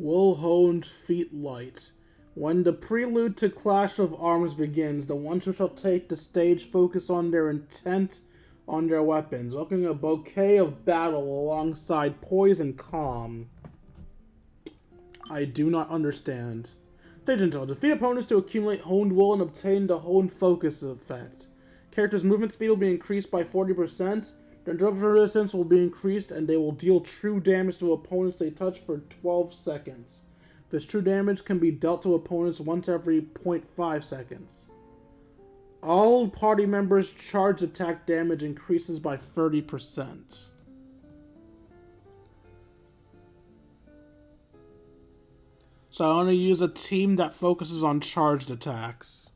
Wool-honed feet light. When the prelude to Clash of Arms begins, the ones who shall take the stage focus on their intent on their weapons, welcoming a bouquet of battle alongside poise and calm. I do not understand. Stage intel. Defeat opponents to accumulate honed wool and obtain the honed focus effect. Characters' movement speed will be increased by 40%. Their interruption resistance will be increased, and they will deal true damage to opponents they touch for 12 seconds. This true damage can be dealt to opponents once every 0.5 seconds. All party members' charge attack damage increases by 30%. So I want to use a team that focuses on charged attacks.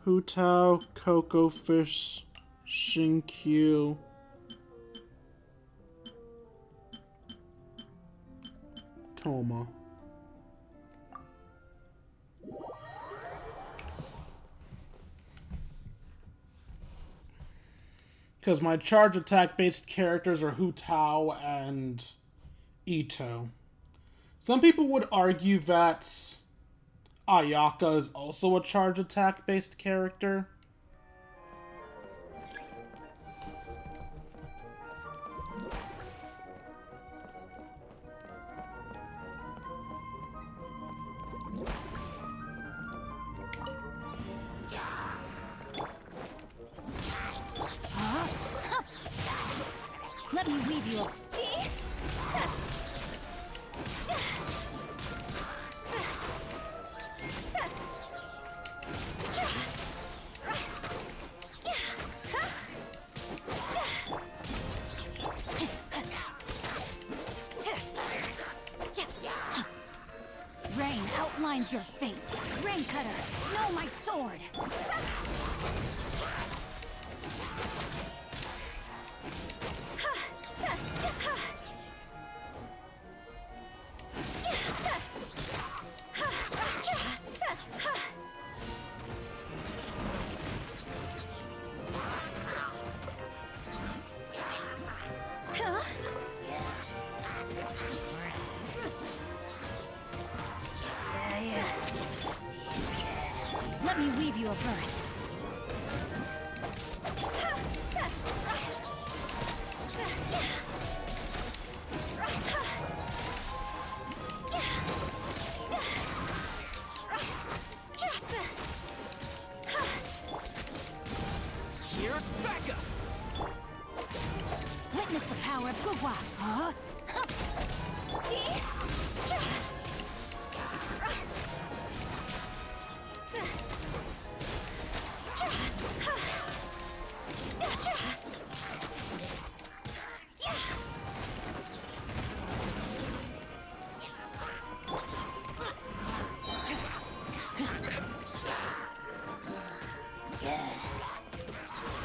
Hu Tao, Coco Fish, Shinkyu, Toma. Because my charge attack based characters are Hu Tao and Ito. Some people would argue that Ayaka is also a charge attack based character. Let me weave you up. Rain outlines your fate. Rain cutter, know my sword. Let me weave you a verse. Here's Becca! Witness the power of Gugwa. Huh?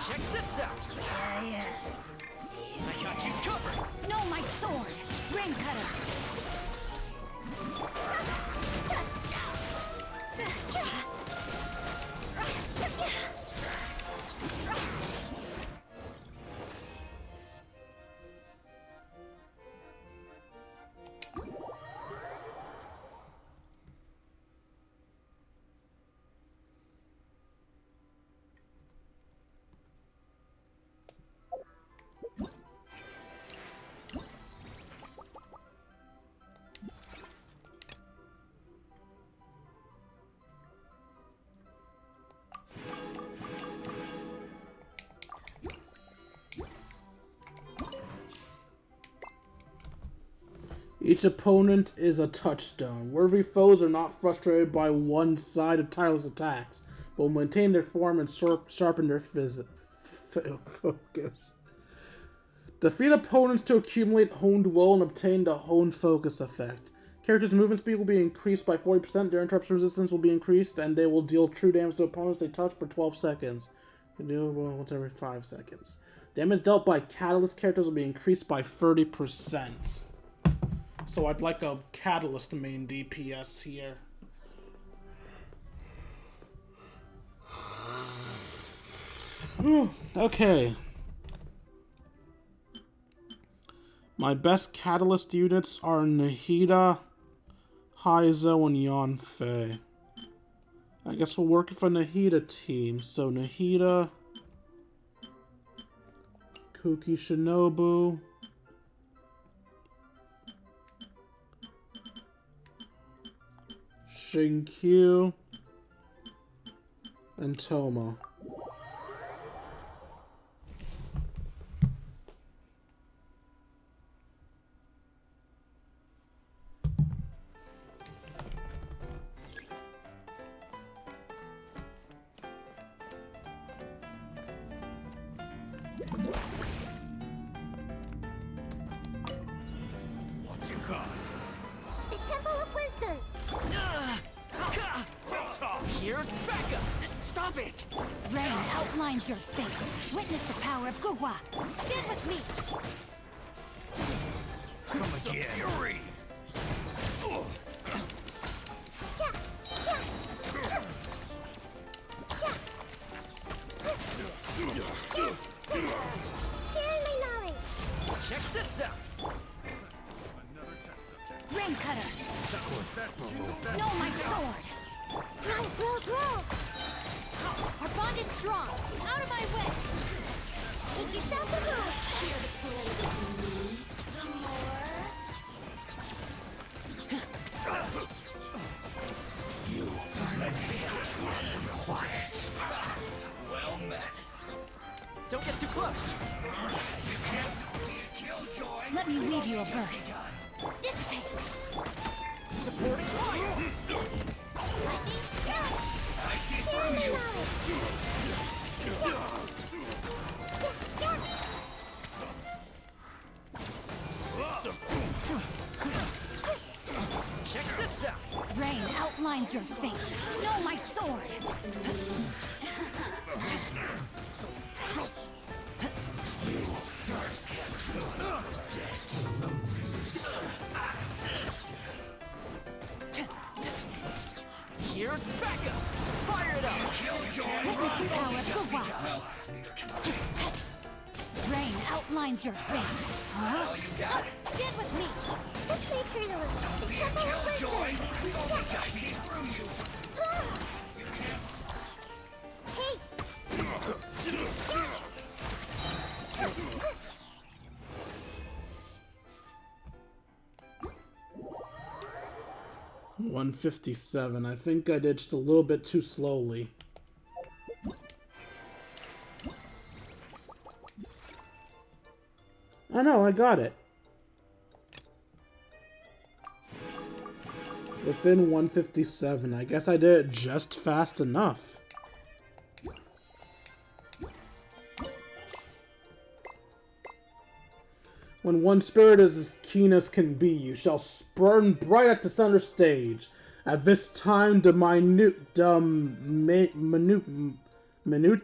Check this out! I got you covered! Know my sword. Rain cutter. Each opponent is a touchstone. Worthy foes are not frustrated by one-sided tireless attacks, but will maintain their form and sharpen their focus. Defeat opponents to accumulate honed will and obtain the honed focus effect. Characters' movement speed will be increased by 40%, their interruption resistance will be increased, and they will deal true damage to opponents they touch for 12 seconds. You do once every 5 seconds. Damage dealt by Catalyst characters will be increased by 30%. So I'd like a Catalyst main DPS here. Okay. My best Catalyst units are Nahida, Haizo, and Yanfei. I guess we'll work with a Nahida team. So Nahida, Kuki Shinobu, Shinkyu, and Toma. What's your cards? The Temple of Wisdom. Here's Becca! Stop it! Rain outlines your fate. Witness the power of Gugwa. Get with me. Come again. Fury! Sharing my knowledge. Check this out! Rain cutter. No, my sword. Grow. Our bond is strong. Out of my way. Make yourselves a move. Well met. Don't get too close. Let me leave you a burst. Dissipate. Supporting fire! I see Sharing through my you! Check this out! Rain outlines your fate. No, my sword. Here's Becca! Fire it up! Witness the power of Gugwa. Rain outlines your fate. Huh? Get with me. This may hurt a little. The Temple of Wisdom. I see through you! Hey. 157. I think I did just a little bit too slowly. Oh no, I got it. Within 157. I guess I did it just fast enough. When one spirit is as keen as can be, you shall burn bright at the center stage. At this time, the minute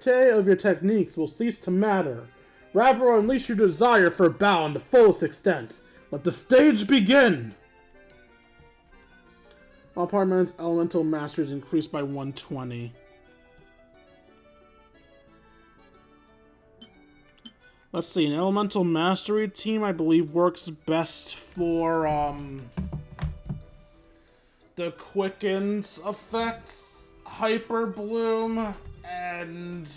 of your techniques will cease to matter. Rather, unleash your desire for battle in the fullest extent. Let the stage begin! All Parliament's elemental masters increased by 120. Let's see, an elemental mastery team I believe works best for the quickens effects, hyper bloom, and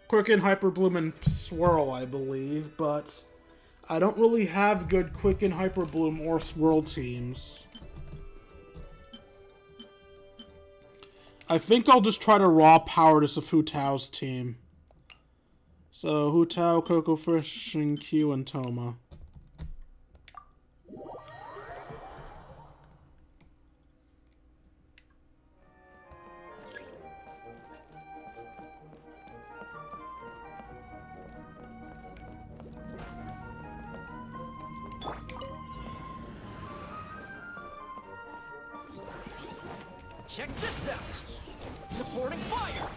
quicken, hyper bloom, and swirl, I believe, but I don't really have good quicken, hyper bloom, or swirl teams. I think I'll just try to raw power this Fu Tao's team. So, Hu Tao, Coco Fish, and Q, and Toma. Check this out! Supporting fire!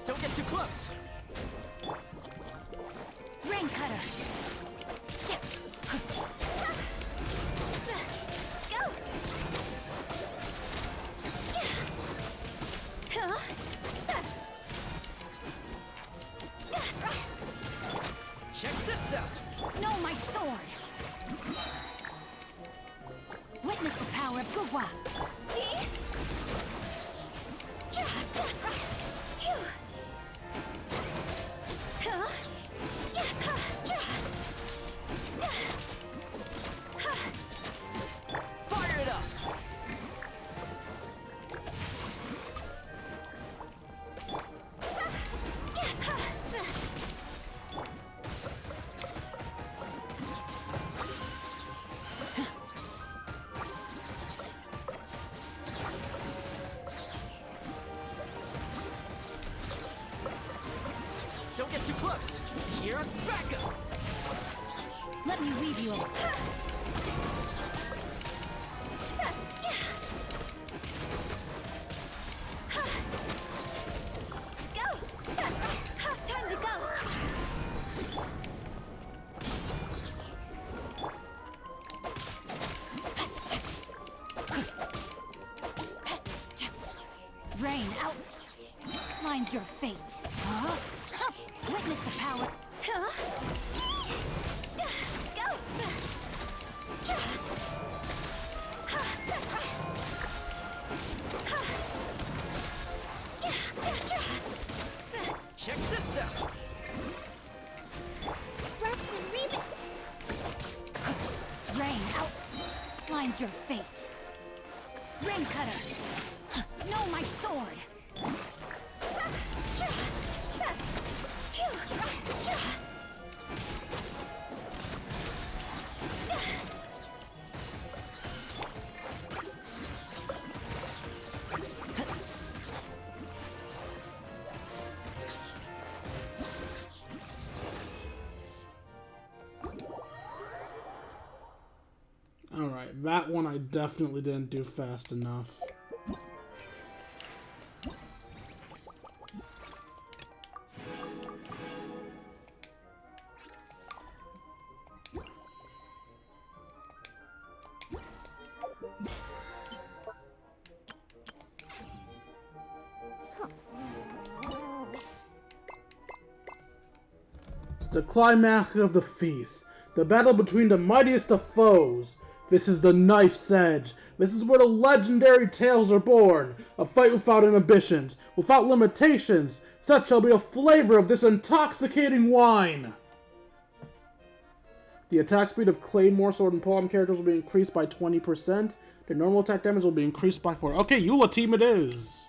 Don't get too close! Rain cutter. Skip. Go. Check this out! No, my sword. Witness the power of Gugwa. Fire it up! Don't get too close! Here's backup! Let me weave you. Time to go. Rain out. Mine's your fate. Huh? Witness the power. Huh? Go. Check this out! Rest and read. Rain out. Mine's your fate. Rain cutter. No, my sword. Alright, that one I definitely didn't do fast enough. It's the climax of the feast. The battle between the mightiest of foes. This is the Knife's Edge. This is where the legendary tales are born. A fight without inhibitions, without limitations. Such shall be the flavor of this intoxicating wine. The attack speed of Claymore, Sword, and Poem characters will be increased by 20%. Their normal attack damage will be increased by 4. Okay, Eula team it is.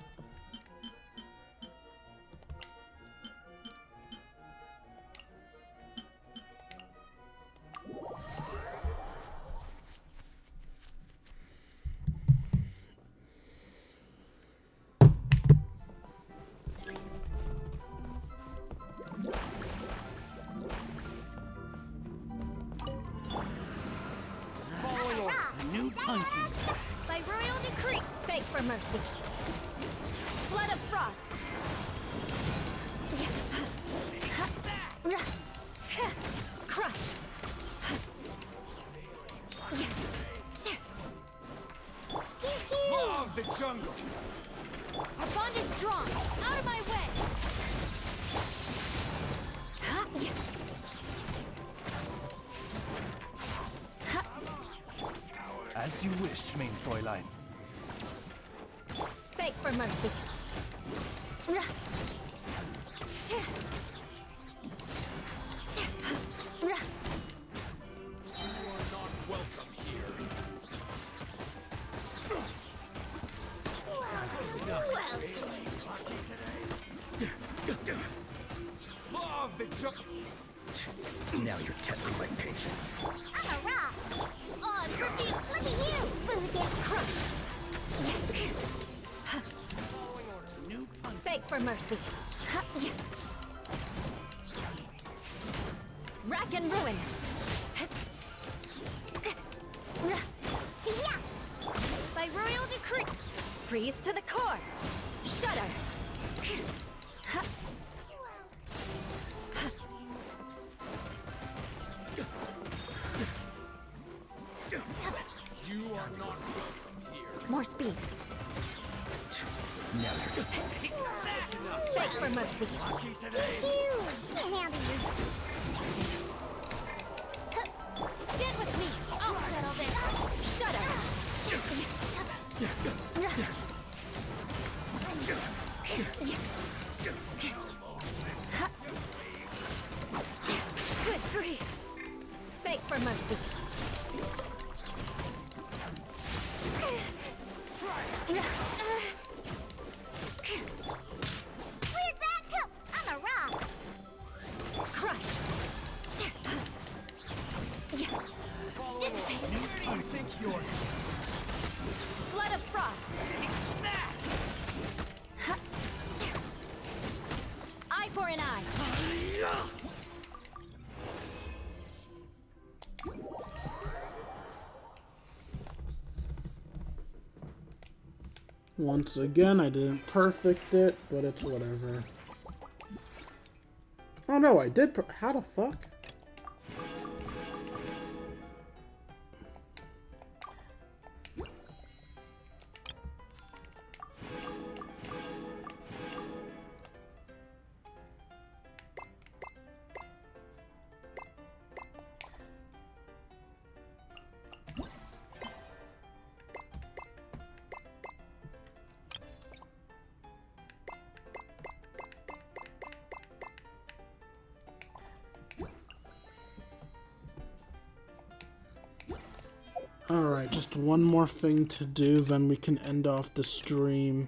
By royal decree, beg for mercy. Flood of frost. Crush. Law of the jungle! Our bond is strong. Out of my way. As you wish, main Fräulein. Beg for mercy. Now you're testing my patience. I'm a rock. Oh, Griffy, look at you. Boo, crush. Beg for mercy. Rack and ruin. Yeah. By royal decree. Freeze to the core. Shudder. You are not welcome here. More speed. Now you're Beg for mercy. lucky today. You. Can't handle you. Stand with me. I'll settle this. Shudder. Good grief. Beg for mercy. Where'd that come? I'm a rock. Crush. Dissipate. You think you're Flood of frost. Eye for an eye. Once again, I didn't perfect it, but it's whatever. Oh no, I did how the fuck? Alright, just one more thing to do, then we can end off the stream.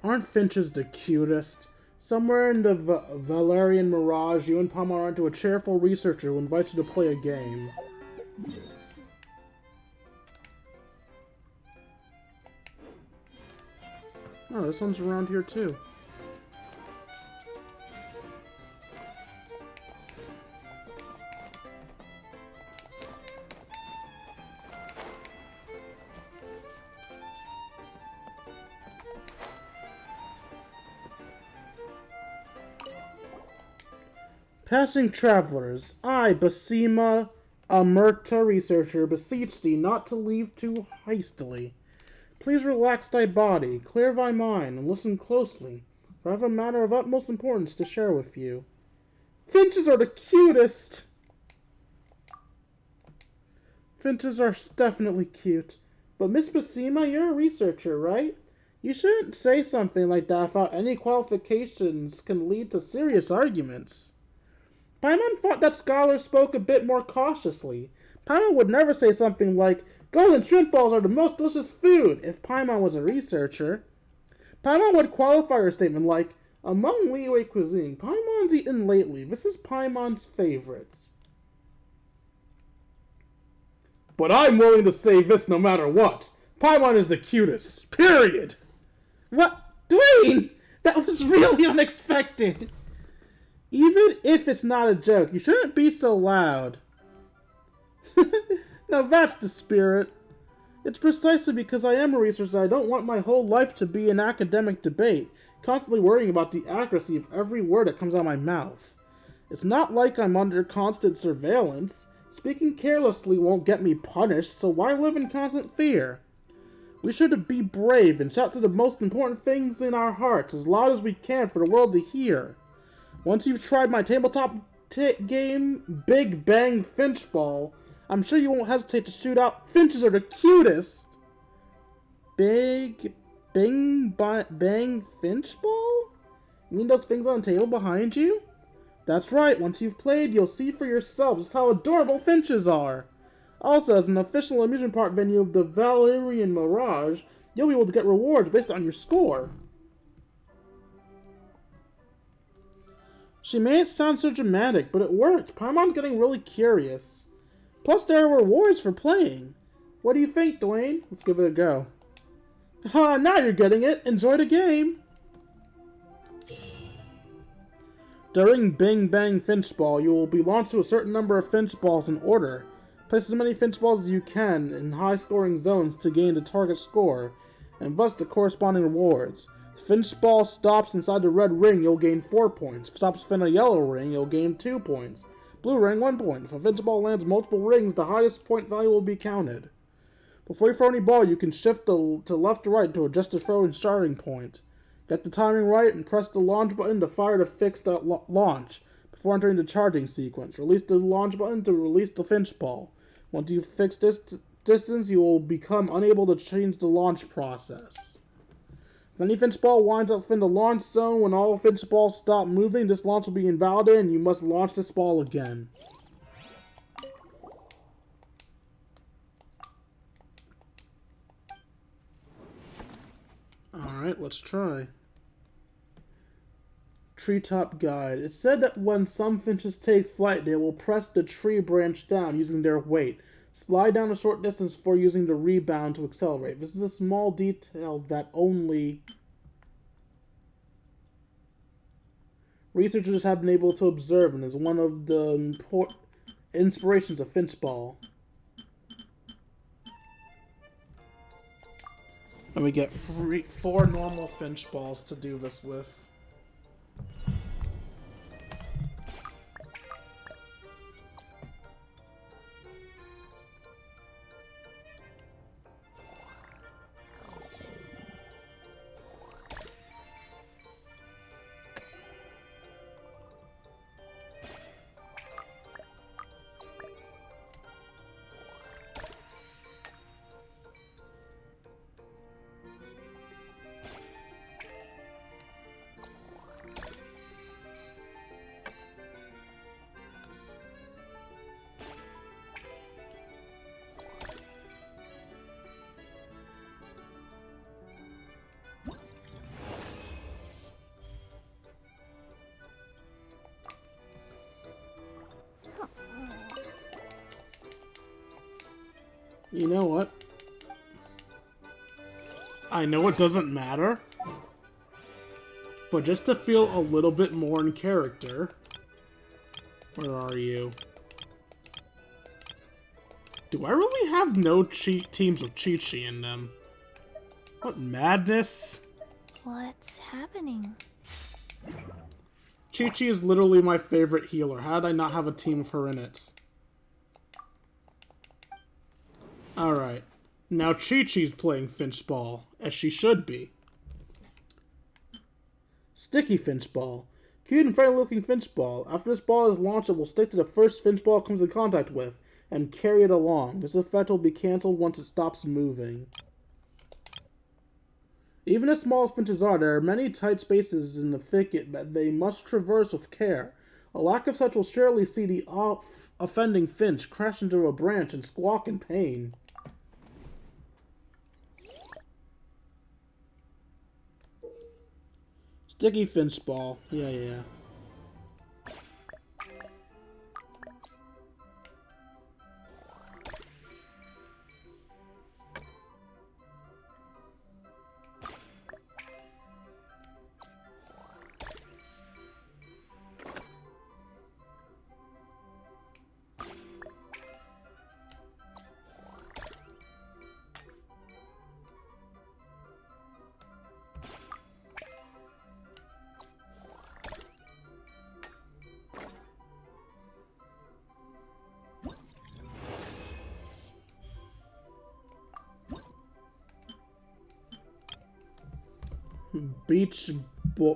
Aren't Finches the cutest? Somewhere in the Valerian Mirage, you and Palma run into a cheerful researcher who invites you to play a game. Oh, this one's around here too. Passing travelers, I, Basima, a Murta researcher, beseech thee not to leave too hastily. Please relax thy body, clear thy mind, and listen closely, for I have a matter of utmost importance to share with you. Finches are the cutest! Finches are definitely cute. But Miss Basima, you're a researcher, right? You shouldn't say something like that without any qualifications can lead to serious arguments. Paimon thought that scholar spoke a bit more cautiously. Paimon would never say something like, golden shrimp balls are the most delicious food, if Paimon was a researcher. Paimon would qualify her statement like, among Liyue cuisine, Paimon's eaten lately. This is Paimon's favorite. But I'm willing to say this no matter what. Paimon is the cutest. Period. What? Dwayne! That was really unexpected. Even if it's not a joke, you shouldn't be so loud. Now that's the spirit. It's precisely because I am a researcher that I don't want my whole life to be an academic debate, constantly worrying about the accuracy of every word that comes out of my mouth. It's not like I'm under constant surveillance. Speaking carelessly won't get me punished, so why live in constant fear? We should be brave and shout to the most important things in our hearts as loud as we can for the world to hear. Once you've tried my tabletop game, Big Bang Finch Ball, I'm sure you won't hesitate to shoot out. Finches are the cutest! Big Bang Finch Ball? You mean those things on the table behind you? That's right, once you've played, you'll see for yourself just how adorable finches are. Also, as an official amusement park venue of the Valerian Mirage, you'll be able to get rewards based on your score. She made it sound so dramatic, but it worked. Paimon's getting really curious. Plus, there are rewards for playing. What do you think, Dwayne? Let's give it a go. Ha, now you're getting it. Enjoy the game. During Bing Bang Finch Ball, you will be launched to a certain number of Finch Balls in order. Place as many Finch Balls as you can in high-scoring zones to gain the target score, and thus the corresponding rewards. If Finch Ball stops inside the red ring, you'll gain 4 points. If it stops within a yellow ring, you'll gain 2 points. Blue ring, 1 point. If a Finch Ball lands multiple rings, the highest point value will be counted. Before you throw any ball, you can shift to left or right to adjust the throwing starting point. Get the timing right and press the launch button to fire to fix the launch before entering the charging sequence. Release the launch button to release the Finch Ball. Once you fix this distance, you will become unable to change the launch process. If any Finch Ball winds up within the launch zone when all Finch Balls stop moving, this launch will be invalidated and you must launch this ball again. Alright, let's try. Treetop Guide. It's said that when some finches take flight, they will press the tree branch down using their weight. Slide down a short distance before using the rebound to accelerate. This is a small detail that only researchers have been able to observe and is one of the inspirations of Finch Ball. And we get 4 normal Finch Balls to do this with. You know what? I know it doesn't matter, but just to feel a little bit more in character. Where are you? Do I really have no teams with Chi-Chi in them? What madness? What's happening? Chi-Chi is literally my favorite healer. How did I not have a team of her in it? Alright. Now Chi-Chi's playing Finch Ball, as she should be. Sticky Finch Ball. Cute and friendly looking Finch Ball. After this ball is launched, it will stick to the first Finch Ball it comes in contact with, and carry it along. This effect will be cancelled once it stops moving. Even as small as finches are, there are many tight spaces in the thicket that they must traverse with care. A lack of such will surely see the offending finch crash into a branch and squawk in pain. Sticky Finch Ball. Yeah. Beach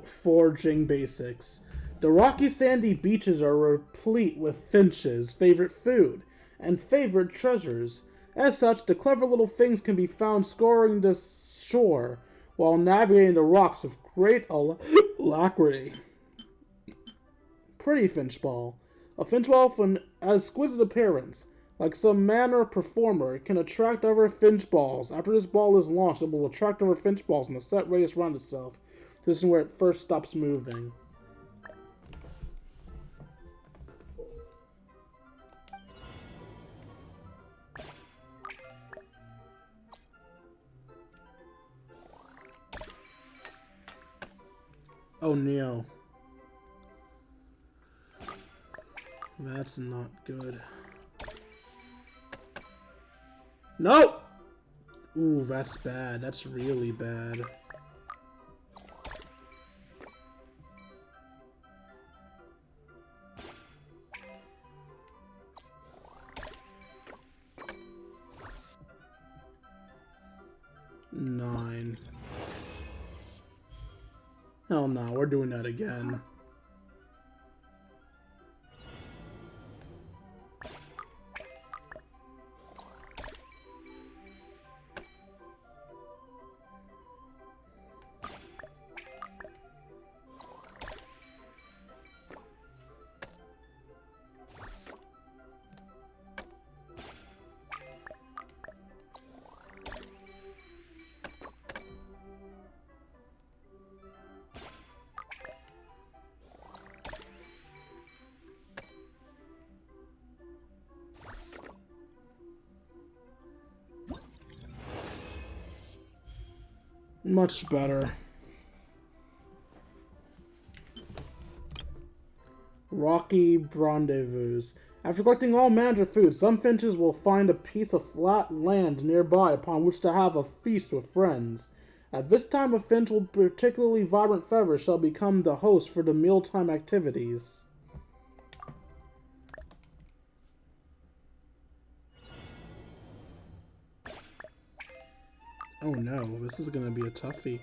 foraging basics. The rocky sandy beaches are replete with finches' favorite food and favorite treasures. As such, the clever little things can be found scouring the shore while navigating the rocks with great alacrity. Pretty Finch Ball. A Finch Ball with an exquisite appearance. Like some manner performer, it can attract other Finch Balls. After this ball is launched, it will attract other Finch Balls in a set radius around itself. This is where it first stops moving. Oh no. That's not good. No! Ooh, that's bad. That's really bad. Nine. Hell no, we're doing that again. Much better. Rocky Rendezvous. After collecting all manner of food, some finches will find a piece of flat land nearby upon which to have a feast with friends. At this time, a finch with particularly vibrant feathers shall become the host for the mealtime activities. Oh no, this is gonna be a toughie.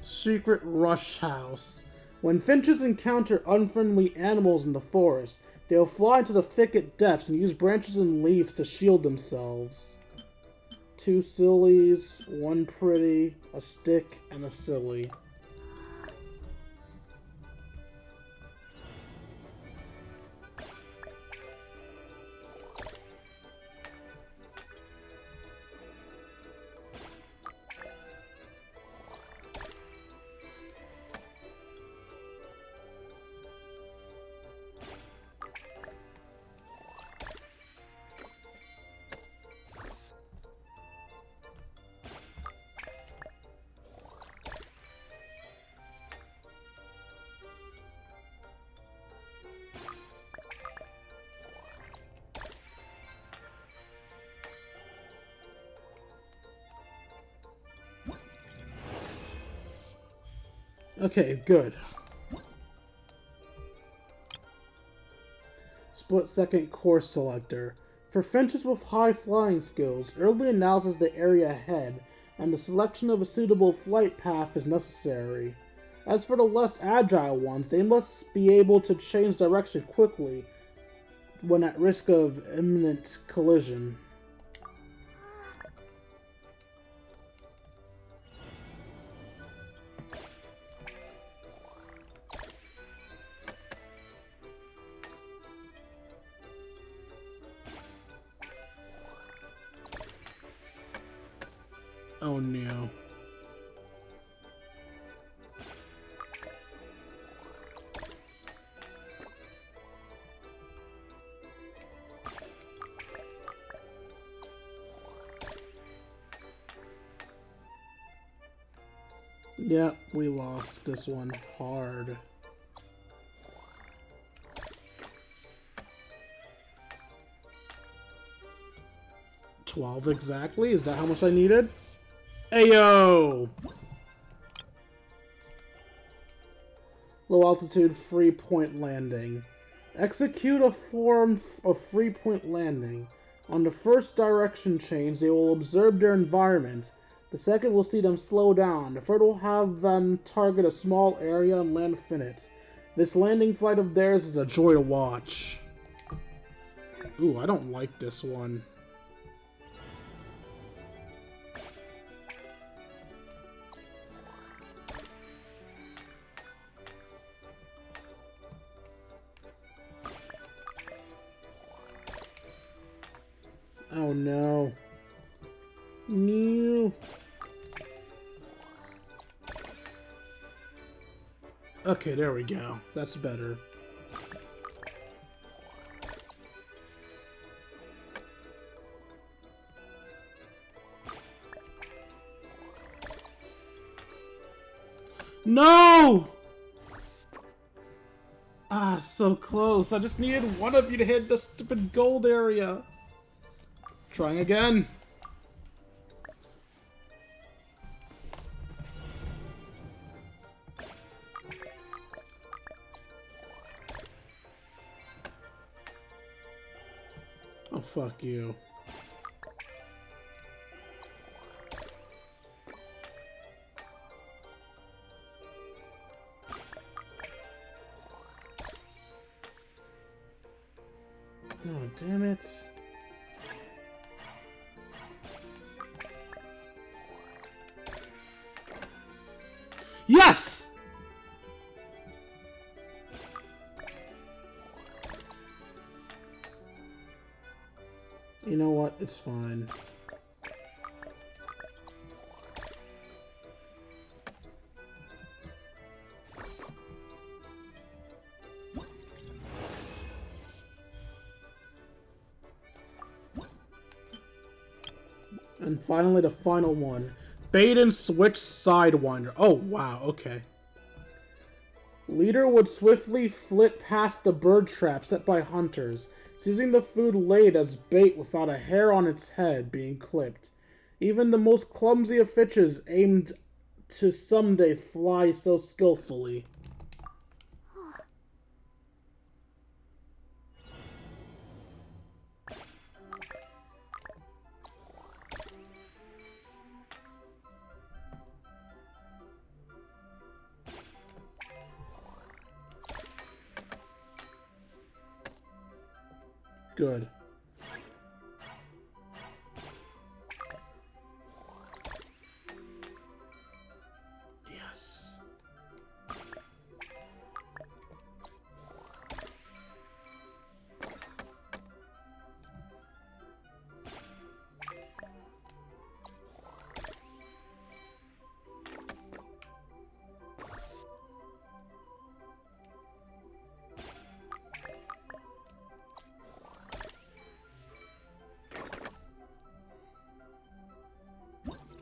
Secret Rush House. When finches encounter unfriendly animals in the forest, they will fly into the thicket depths and use branches and leaves to shield themselves. 2 sillies, 1 pretty, a stick, and a silly. Okay, good. Split-second course selector. For finches with high flying skills, early analysis of the area ahead, and the selection of a suitable flight path is necessary. As for the less agile ones, they must be able to change direction quickly when at risk of imminent collision. Oh no. Yeah, we lost this one hard. $12 exactly? Is that how much I needed? Ayo! Low altitude free point landing. Execute a form of free point landing. On the first direction change, they will observe their environment. The second will see them slow down. The third will have them target a small area and land within it. This landing flight of theirs is a joy to watch. Ooh, I don't like this one. Oh no. No. Okay, there we go. That's better. No! Ah, so close. I just needed one of you to hit the stupid gold area. Trying again. Oh, fuck you. Oh, damn it. Yes! You know what? It's fine. And finally, the final one. Bait and switch Sidewinder. Oh, wow, okay. Leader would swiftly flit past the bird trap set by hunters, seizing the food laid as bait without a hair on its head being clipped. Even the most clumsy of Finches aimed to someday fly so skillfully. Good. Yes.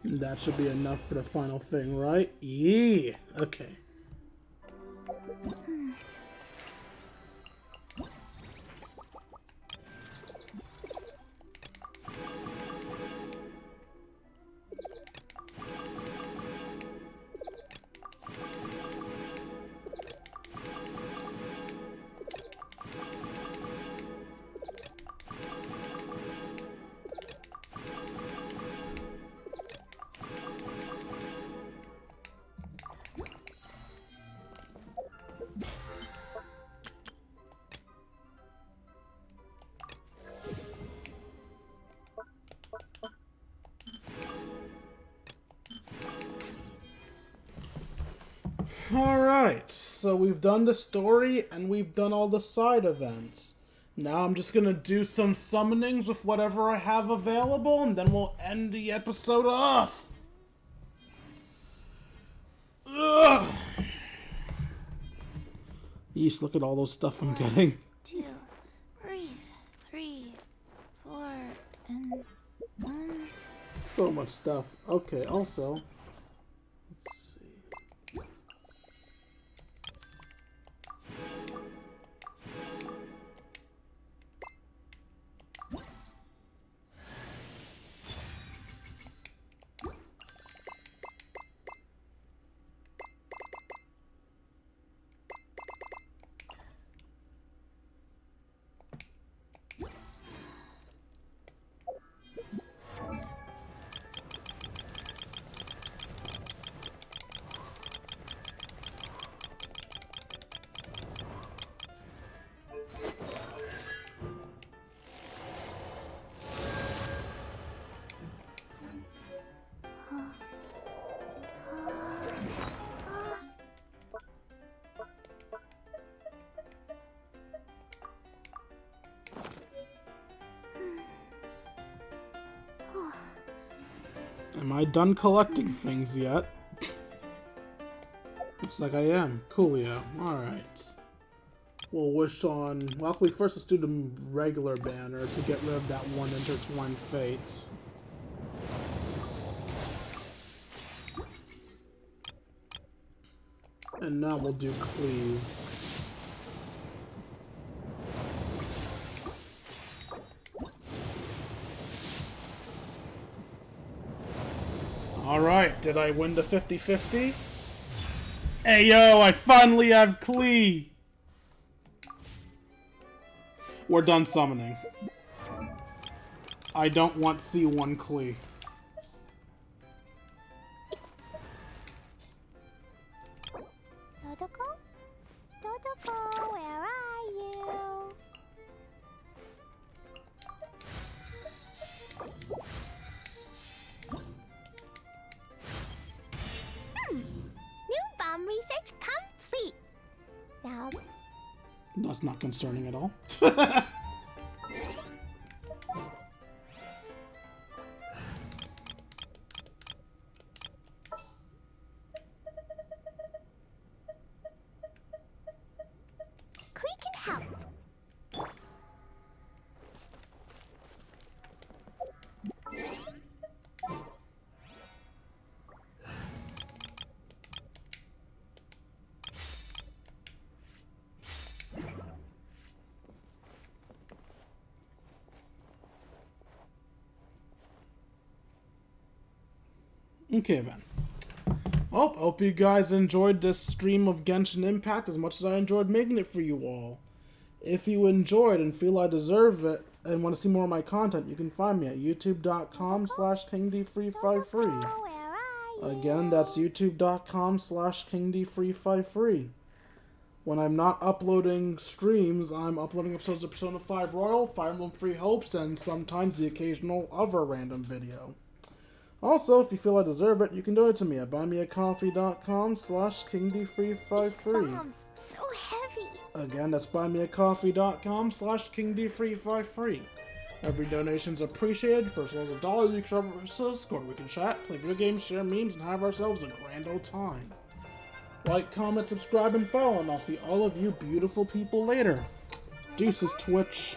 That should be enough for the final thing, right? Yeah. Okay. Alright, so we've done the story and we've done all the side events. Now I'm just gonna do some summonings with whatever I have available and then we'll end the episode off. Ugh. Yeesh, look at all those stuff I'm getting. 2, breathe, 3, 4, and 1. So much stuff. Okay, also... Am I done collecting things yet? Looks like I am. Coolio. Alright. We'll wish on... Well, actually, first let's do the regular banner to get rid of that one intertwined fate. And now we'll do please. Alright, did I win the 50-50? Hey yo, I finally have Klee! We're done summoning. I don't want C1 Klee. Dodoko? Dodoko, where are you? New bomb research complete. Now, That's not concerning at all. Klee can help. Okay then. Well, hope you guys enjoyed this stream of Genshin Impact as much as I enjoyed making it for you all. If you enjoyed and feel I deserve it and want to see more of my content, you can find me at youtube.com/KingD353. Where are you? Again, that's youtube.com/KingD353. When I'm not uploading streams, I'm uploading episodes of Persona 5 Royal, Fire Emblem Free Hopes, and sometimes the occasional other random video. Also, if you feel I deserve it, you can donate to me at buymeacoffee.com/KingD353. Bombs so heavy. Again, that's buymeacoffee.com/KingD353. Every donation's appreciated. For as low as $1, you can share with us, go we can chat, play video games, share memes, and have ourselves a grand old time. Like, comment, subscribe, and follow, and I'll see all of you beautiful people later. Deuces, Twitch.